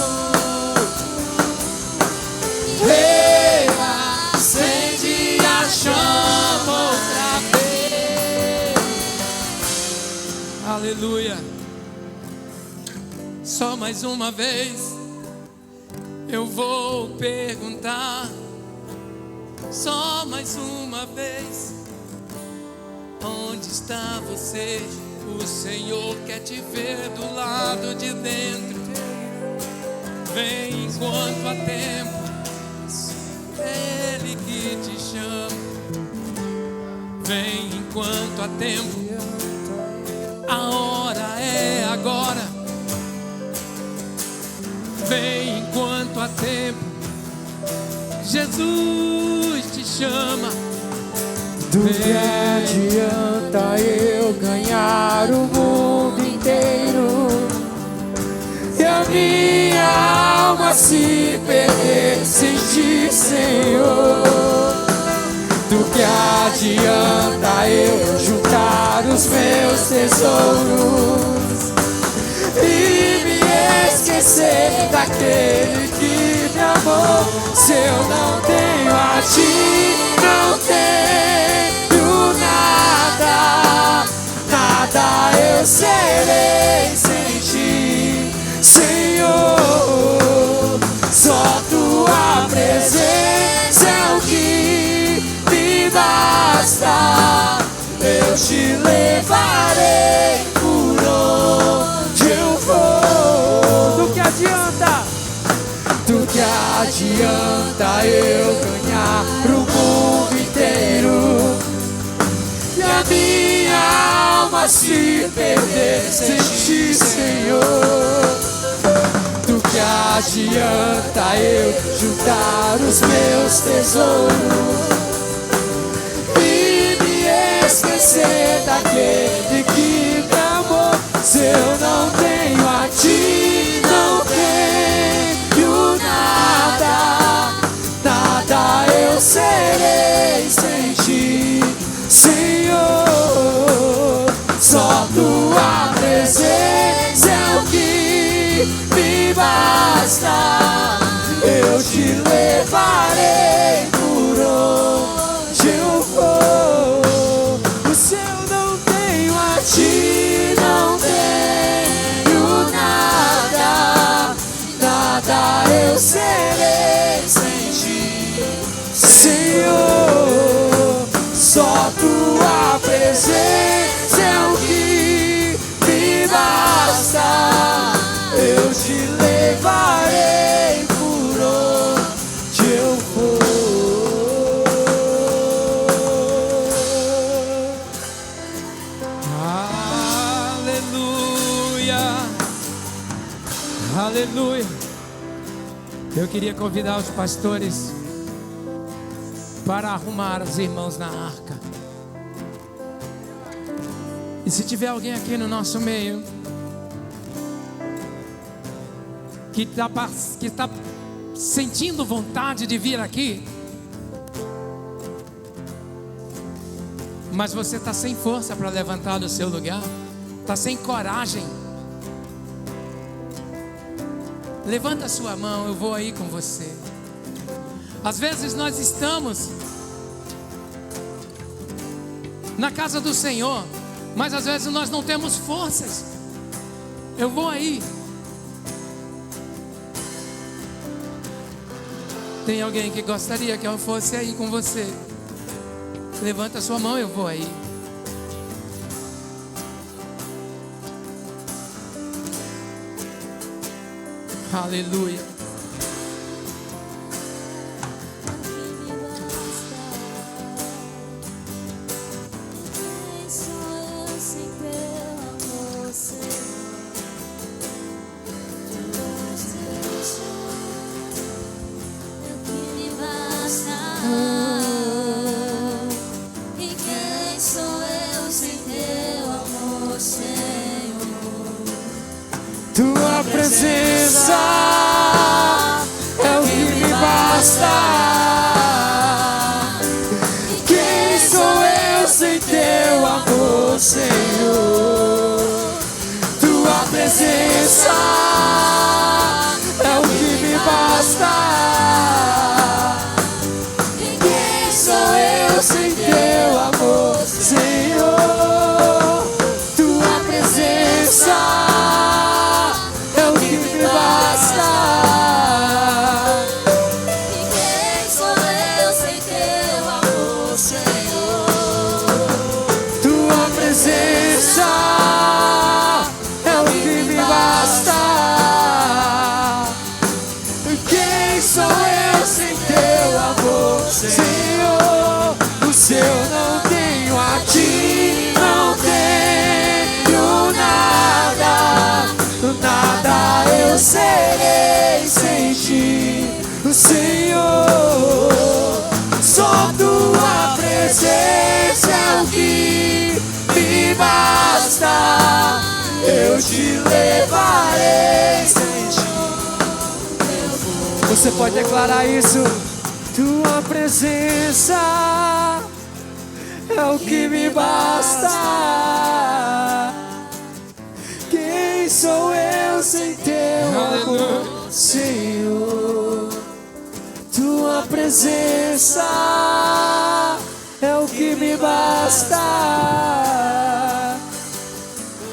reacende a chama outra vez. Aleluia. Só mais uma vez eu vou perguntar. Só mais uma vez. Onde está você? O Senhor quer te ver do lado de dentro. Vem enquanto há tempo. É Ele que te chama. Vem enquanto há tempo. A hora é agora. Vem enquanto há tempo. Jesus te chama. Do que adianta eu ganhar o mundo inteiro e a minha alma se perder sem ti, Senhor? Do que adianta eu juntar os meus tesouros e me esquecer daquele que me amou? Se eu não tenho a ti, não tenho nada, nada eu serei sem ti, Senhor. Só tua presença é o que me basta. Eu te levarei por onde eu for. Do que adianta? Do que adianta eu ganhar o mundo inteiro e a minha alma se perder sem ti, Senhor? Do que adianta eu juntar os meus tesouros e me esquecer daquele que me amou? Se eu não tenho a ti, não tenho nada, nada eu serei sem ti, Senhor. me basta. Eu te levarei por onde eu for. Se eu não tenho a ti, não tenho nada. Nada eu serei sem ti, Senhor. Só tua presença é o que me basta. Eu te levarei por onde eu for. Aleluia, aleluia. Eu queria convidar os pastores para arrumar os irmãos na arca. E se tiver alguém aqui no nosso meio que está sentindo vontade de vir aqui, mas você está sem força para levantar do seu lugar, está sem coragem, levanta a sua mão, eu vou aí com você. Às vezes nós estamos na casa do Senhor, mas às vezes nós não temos forças. Eu vou aí. Tem alguém que gostaria que eu fosse aí com você? Levanta a sua mão, eu vou aí. Aleluia. Tua presença é o que me basta. Quem sou eu sem teu amor, Senhor? Tua presença é o que me basta. Quem sou eu sem teu amor, Senhor? Tua presença Senhor, se eu não tenho a ti, não tenho nada. Nada eu serei sem ti, Senhor. Só tua presença é o que me basta. Eu te levarei sem ti. Você pode declarar isso? Tua presença é o que me basta. Quem sou eu sem teu amor, Senhor? Tua presença é o que me basta.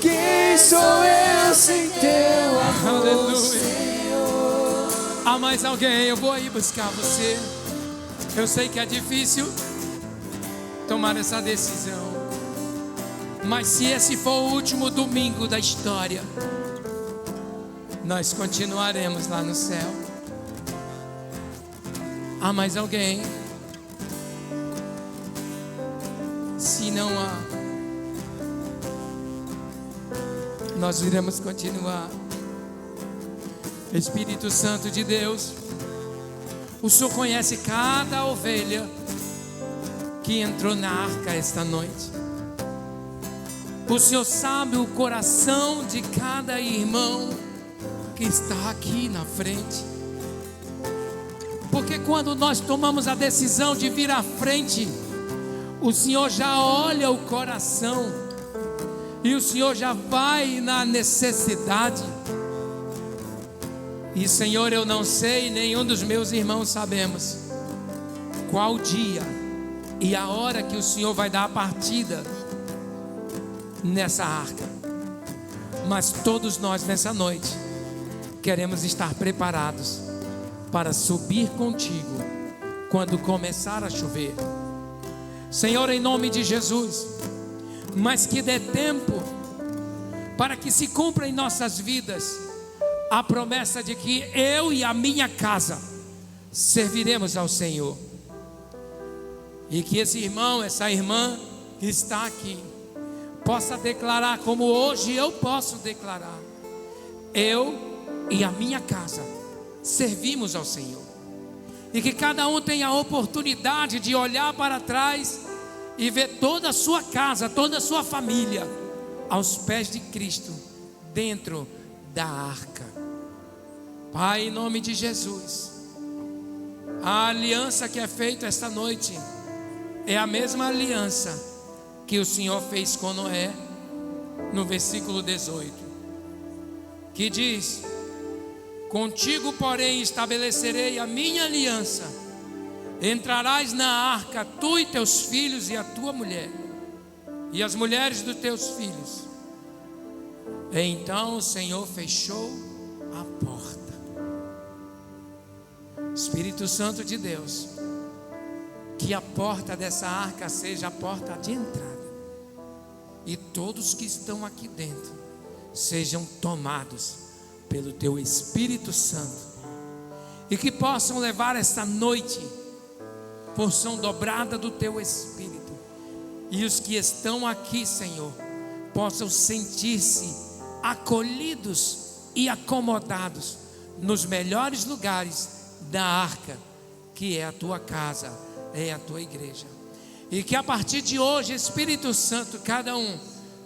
Quem sou eu sem teu amor, Senhor? Há mais alguém? Eu vou aí buscar você. Eu sei que é difícil tomar essa decisão, mas se esse for o último domingo da história, nós continuaremos lá no céu. Há mais alguém? Se não há, nós iremos continuar. Espírito Santo de Deus, o Senhor conhece cada ovelha que entrou na arca esta noite. O Senhor sabe o coração de cada irmão que está aqui na frente. Porque quando nós tomamos a decisão de vir à frente, o Senhor já olha o coração e o Senhor já vai na necessidade. E Senhor, eu não sei, nenhum dos meus irmãos sabemos qual dia e a hora que o Senhor vai dar a partida nessa arca. Mas todos nós nessa noite queremos estar preparados para subir contigo quando começar a chover. Senhor, em nome de Jesus, mas que dê tempo para que se cumpra em nossas vidas a promessa de que eu e a minha casa serviremos ao Senhor. E que esse irmão, essa irmã que está aqui possa declarar, como hoje eu posso declarar: eu e a minha casa servimos ao Senhor. E que cada um tenha a oportunidade de olhar para trás e ver toda a sua casa, toda a sua família aos pés de Cristo, dentro da arca. Pai, em nome de Jesus, a aliança que é feita esta noite é a mesma aliança que o Senhor fez com Noé, no versículo 18, que diz: contigo, porém, estabelecerei a minha aliança, entrarás na arca, tu e teus filhos e a tua mulher, e as mulheres dos teus filhos. Então o Senhor fechou a porta. Espírito Santo de Deus, que a porta dessa arca seja a porta de entrada, e todos que estão aqui dentro sejam tomados pelo teu Espírito Santo, e que possam levar esta noite porção dobrada do teu Espírito, e os que estão aqui, Senhor, possam sentir-se acolhidos e acomodados nos melhores lugares da arca, que é a tua casa, é a tua igreja. E que a partir de hoje, Espírito Santo, cada um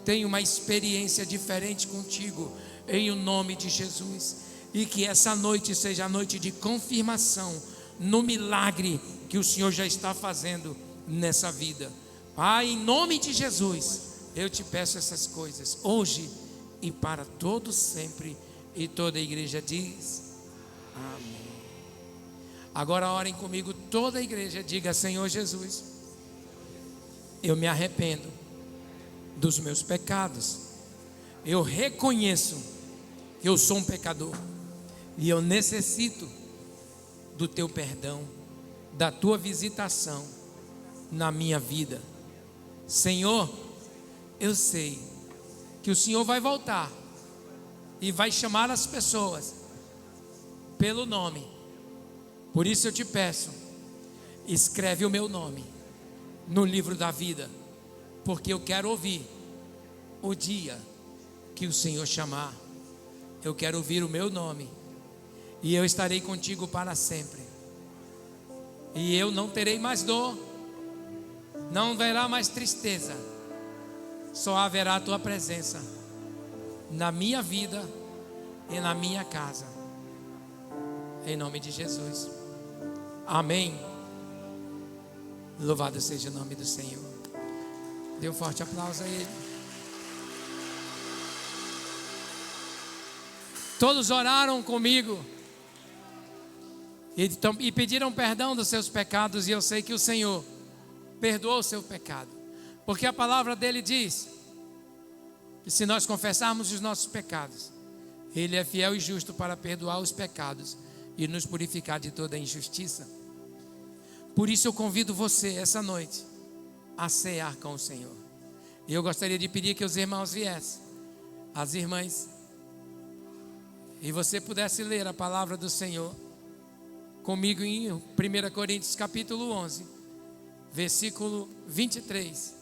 tenha uma experiência diferente contigo, em o nome de Jesus. E que essa noite seja a noite de confirmação no milagre que o Senhor já está fazendo nessa vida. Pai, em nome de Jesus, eu te peço essas coisas hoje e para todos sempre. E toda a igreja diz amém. Agora orem comigo, toda a igreja, diga: Senhor Jesus, eu me arrependo dos meus pecados, eu reconheço que eu sou um pecador e eu necessito do teu perdão, da tua visitação na minha vida. Senhor, eu sei que o Senhor vai voltar e vai chamar as pessoas pelo nome. Por isso eu te peço, escreve o meu nome no livro da vida, porque eu quero ouvir o dia que o Senhor chamar. Eu quero ouvir o meu nome, e eu estarei contigo para sempre. E eu não terei mais dor, não haverá mais tristeza, só haverá a tua presença na minha vida e na minha casa, em nome de Jesus, amém. Louvado seja o nome do Senhor. Dê um forte aplauso a Ele. Todos oraram comigo e pediram perdão dos seus pecados, e eu sei que o Senhor perdoou o seu pecado, porque a palavra dele diz que se nós confessarmos os nossos pecados, Ele é fiel e justo para perdoar os pecados e nos purificar de toda injustiça. Por isso eu convido você essa noite a cear com o Senhor. E eu gostaria de pedir que os irmãos viessem, as irmãs, e você pudesse ler a palavra do Senhor comigo em 1 Coríntios capítulo 11, versículo 23.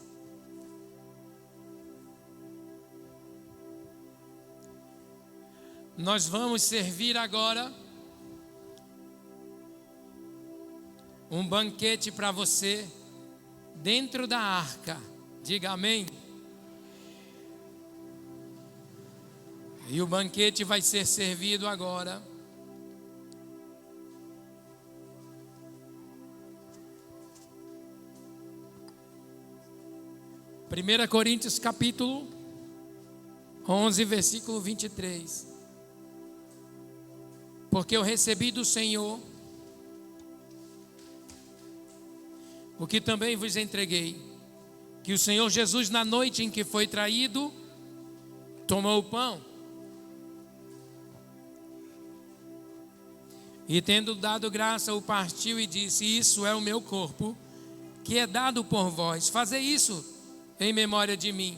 Nós vamos servir agora um banquete para você dentro da arca. Diga amém. E o banquete vai ser servido agora. Primeira Coríntios capítulo 11, versículo 23. porque eu recebi do Senhor o que também vos entreguei, que o Senhor Jesus, na noite em que foi traído, tomou o pão e, tendo dado graça, o partiu e disse: isso é o meu corpo, que é dado por vós, fazei isso em memória de mim.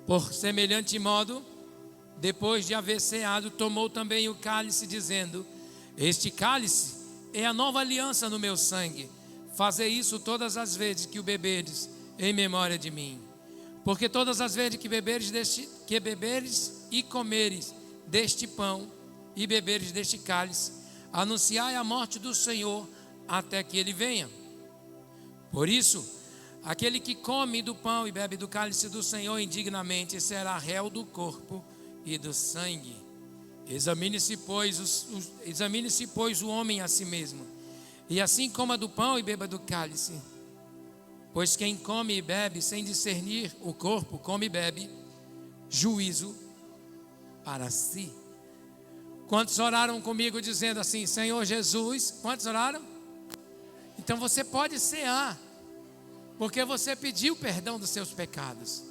Por semelhante modo, depois de haver ceado, tomou também o cálice, dizendo: este cálice é a nova aliança no meu sangue, fazei isso todas as vezes que o beberes em memória de mim. Porque todas as vezes que beberes e comeres deste pão e beberes deste cálice, anunciai a morte do Senhor até que ele venha. Por isso, aquele que come do pão e bebe do cálice do Senhor indignamente será réu do corpo e do sangue. Examine-se, pois, o homem a si mesmo, e assim coma do pão e beba do cálice. Pois quem come e bebe sem discernir o corpo, come e bebe juízo para si. Quantos oraram comigo dizendo assim: Senhor Jesus? Quantos oraram? Então você pode cear, porque você pediu perdão dos seus pecados.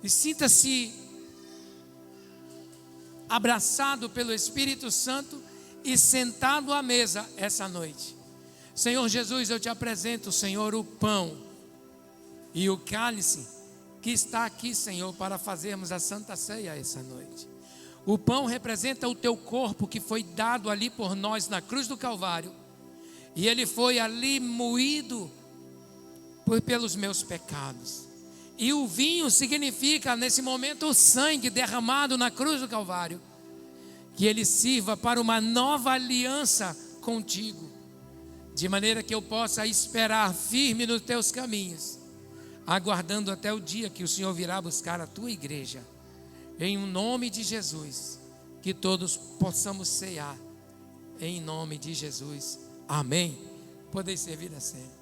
E sinta-se abraçado pelo Espírito Santo e sentado à mesa essa noite. Senhor Jesus, eu te apresento, Senhor, o pão e o cálice que está aqui, Senhor, para fazermos a Santa Ceia essa noite. O pão representa o teu corpo que foi dado ali por nós na cruz do Calvário, e ele foi ali moído pelos meus pecados. E o vinho significa nesse momento o sangue derramado na cruz do Calvário, que ele sirva para uma nova aliança contigo, de maneira que eu possa esperar firme nos teus caminhos, aguardando até o dia que o Senhor virá buscar a tua igreja. Em nome de Jesus, que todos possamos cear, em nome de Jesus, amém. Podeis servir a ceia.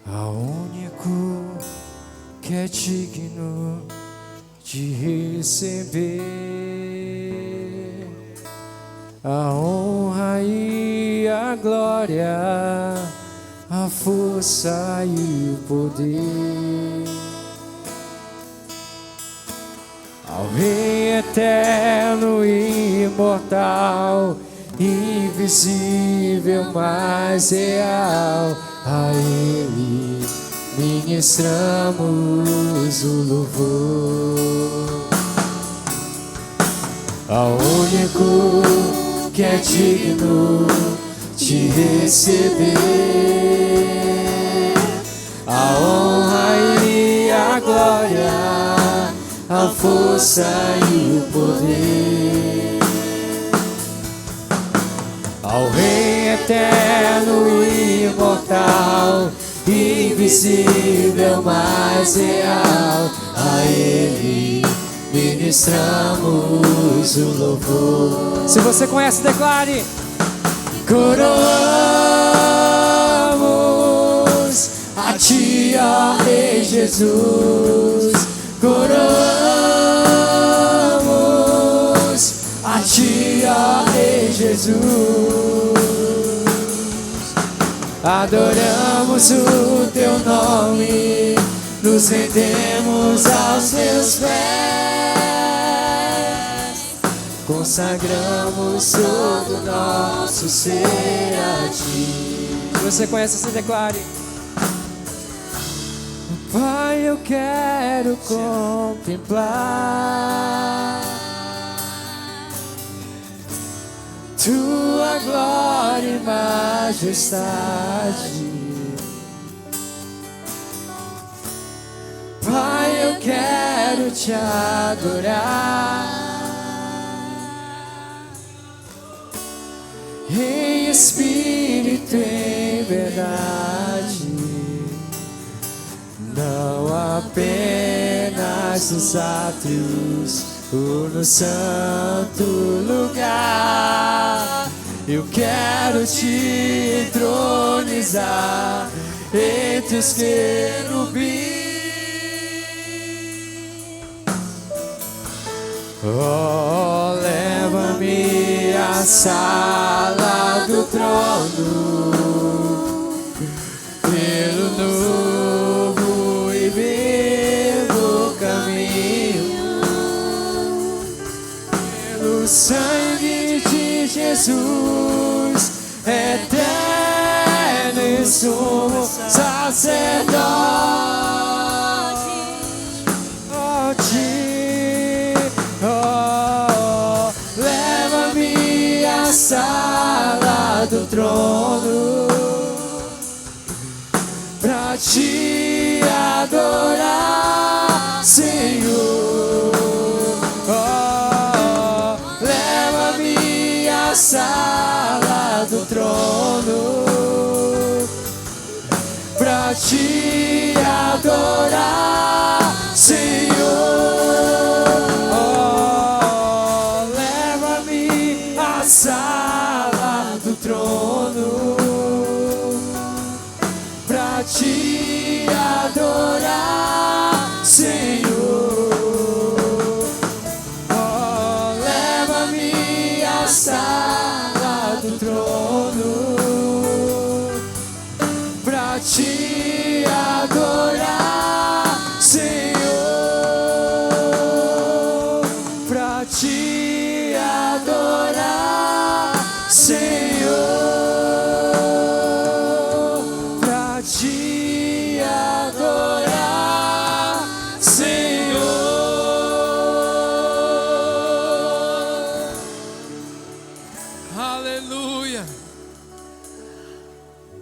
Ao único que é digno de receber a honra e a glória, a força e o poder, ao Rei eterno e imortal, invisível, mas real, a Ele ministramos o louvor. Ao único que é digno de receber a honra e a glória, a força e o poder, ao Rei eterno e imortal, invisível, mas real, a Ele ministramos o louvor. Se você conhece, declare: coroamos a Ti, ó Rei Jesus. Coroamos a Ti, ó Rei Jesus. Adoramos o Teu nome, nos rendemos aos Teus pés, consagramos todo o nosso ser a Ti. Se você conhece, se declare: Pai, eu quero contemplar Tua glória e majestade. Pai, eu quero Te adorar em espírito e em verdade, não apenas nos átrios ou no santo lugar. Eu quero te entronizar entre os querubins. Oh, leva-me à sala do trono, pelo novo e vivo caminho, pelo sangue de Jesus, eterno e sumo sacerdote. Leva-me à sala do trono pra te adorar, Senhor. Leva-me à sala do trono pra te adorar, Senhor. Leva-me à sala do trono pra te adorar, Senhor. Leva-me à sala do trono pra te adorar, Senhor. Pra te adorar, Senhor. Pra te adorar, Senhor. Aleluia.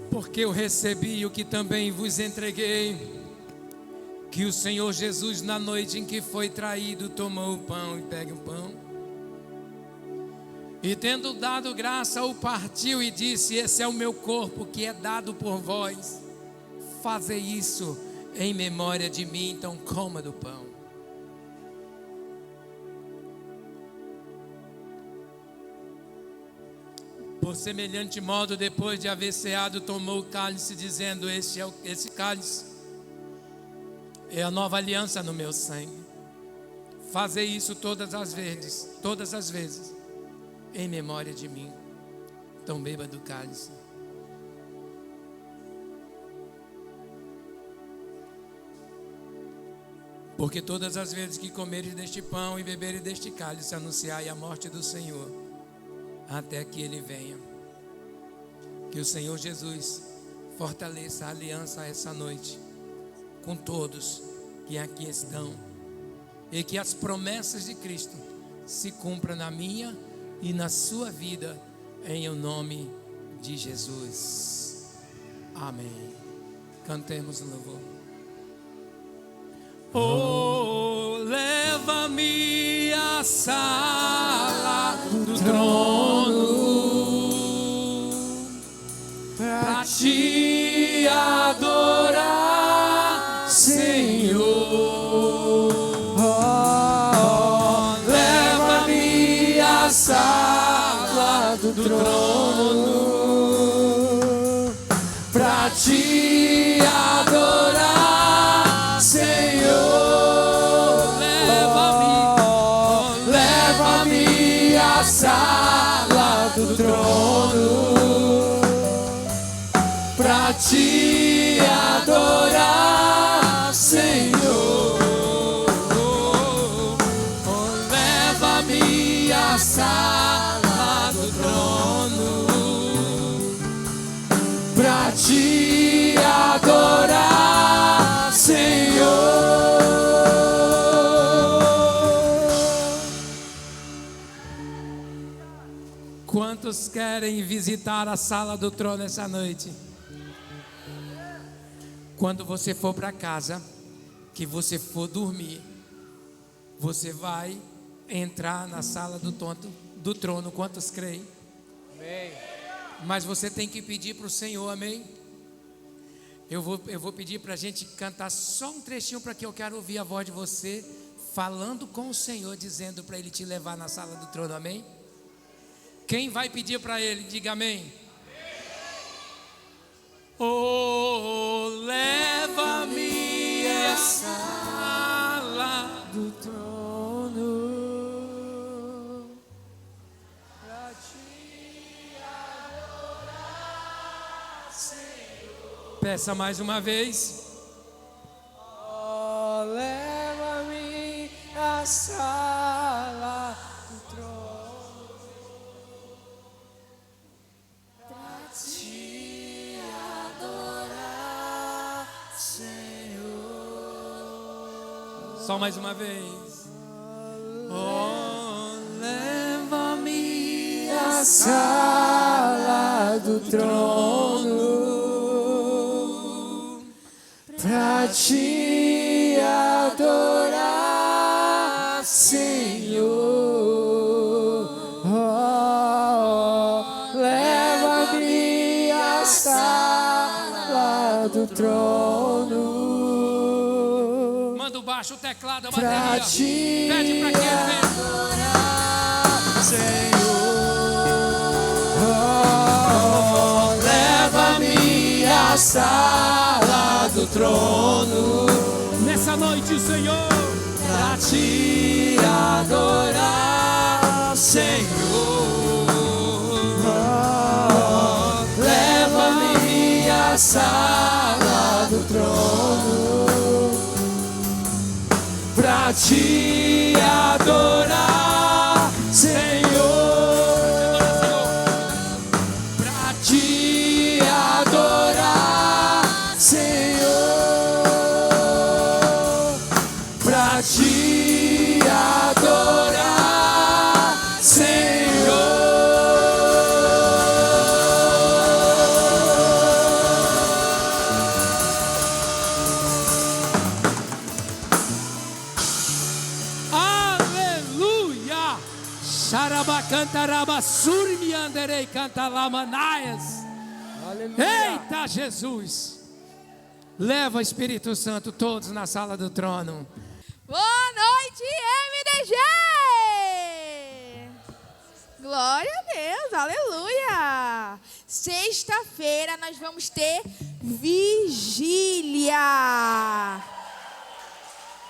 Porque eu recebi o que também vos entreguei, que o Senhor Jesus, na noite em que foi traído, tomou o pão, e pega o pão, e tendo dado graça, o partiu e disse: esse é o meu corpo que é dado por vós, fazei isso em memória de mim. Então coma do pão. Por semelhante modo, depois de haver ceado, tomou o cálice, dizendo: esse cálice é a nova aliança no meu sangue. Fazei isso todas as vezes, em memória de mim. Então beba do cálice. Porque todas as vezes que comeres deste pão e beberes deste cálice, anunciai a morte do Senhor, até que Ele venha. Que o Senhor Jesus fortaleça a aliança essa noite com todos que aqui estão, e que as promessas de Cristo se cumpram na minha e na sua vida, em o nome de Jesus. Amém. Cantemos o louvor. Oh, leva-me à sala do trono pra te adorar, Senhor. Leva-me à sala do trono pra te adorar, Senhor. Leva-me à sala do trono pra te adorar, Senhor. Leva-me à sala do trono pra te adorar, Senhor. Quantos querem visitar a sala do trono essa noite? Quando você for para casa, que você for dormir, você vai entrar na sala do trono. Quantos creem? Amém. Mas você tem que pedir para o Senhor, amém? Eu vou pedir para a gente cantar só um trechinho, para que eu quero ouvir a voz de você falando com o Senhor, dizendo para Ele te levar na sala do trono, amém? Quem vai pedir para Ele, diga amém. Oh, leva-me à sala do trono pra te adorar, Senhor. Peça mais uma vez. Oh, leva-me à sala do trono pra te adorar, Senhor. Só mais uma vez. Oh, leva-me À sala do trono pra te adorar, Senhor. Oh, leva-me à sala do trono Manda o baixo, o teclado, a pra bateria. te Pede para que ele venha. adorar, Senhor. Oh, leva-me à sala do trono Nessa noite, Senhor, pra te adorar, Senhor. Oh, leva-me à sala do trono pra te adorar, Senhor. Pra te adorar, Senhor. Pra te adorar, Senhor. aleluia. Xarabacantaraba surmi anderei cantalamanaias. Eita Jesus. Leva Espírito Santo todos na sala do trono. Boa noite, MDG! Glória a Deus, aleluia! Sexta-feira nós vamos ter vigília.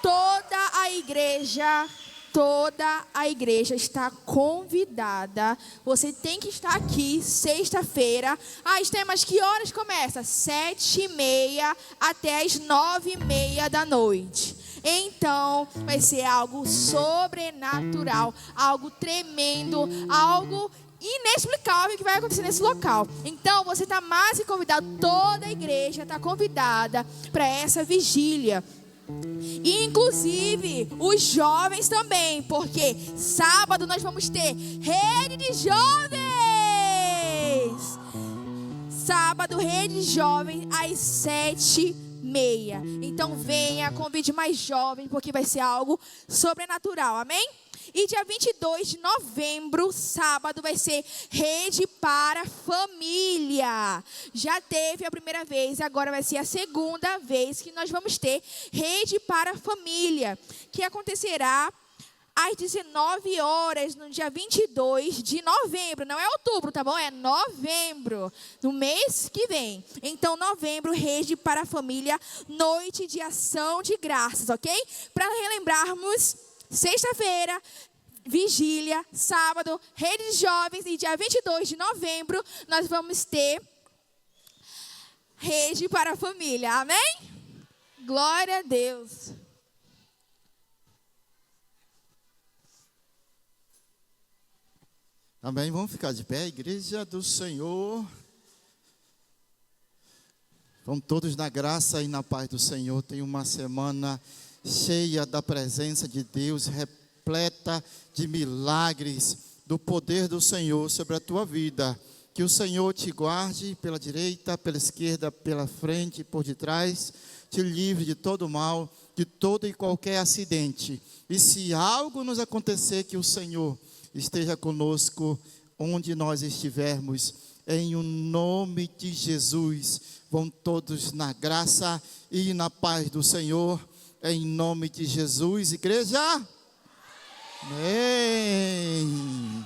Toda a igreja está convidada. Você tem que estar aqui sexta-feira. As temas que horas começa? 7h30 até as 9h30 da noite. Então, vai ser algo sobrenatural, algo tremendo, algo inexplicável que vai acontecer nesse local. Então, você está mais que convidado, toda a igreja está convidada para essa vigília. Inclusive os jovens também, porque sábado nós vamos ter rede de jovens. Sábado, rede de jovens às 7h30. Então venha, convide mais jovens, porque vai ser algo sobrenatural, amém? E dia 22 de novembro, sábado, vai ser Rede para Família. Já teve a primeira vez, agora vai ser a segunda vez que nós vamos ter Rede para Família, que acontecerá às 19 horas, no dia 22 de novembro. Não é outubro, tá bom? É novembro, no mês que vem. Então, novembro, Rede para a Família, noite de ação de graças, ok? Para relembrarmos, sexta-feira, vigília, sábado, rede de jovens, e dia 22 de novembro, nós vamos ter Rede para a Família, amém? Glória a Deus. Amém, vamos ficar de pé, igreja do Senhor. Vamos todos na graça e na paz do Senhor. Tem uma semana cheia da presença de Deus, repleta de milagres, do poder do Senhor sobre a tua vida. Que o Senhor te guarde pela direita, pela esquerda, pela frente, por detrás, te livre de todo mal, de todo e qualquer acidente. E se algo nos acontecer, que o Senhor esteja conosco onde nós estivermos, em o nome de Jesus. Vão todos na graça e na paz do Senhor, em nome de Jesus, igreja. Amém.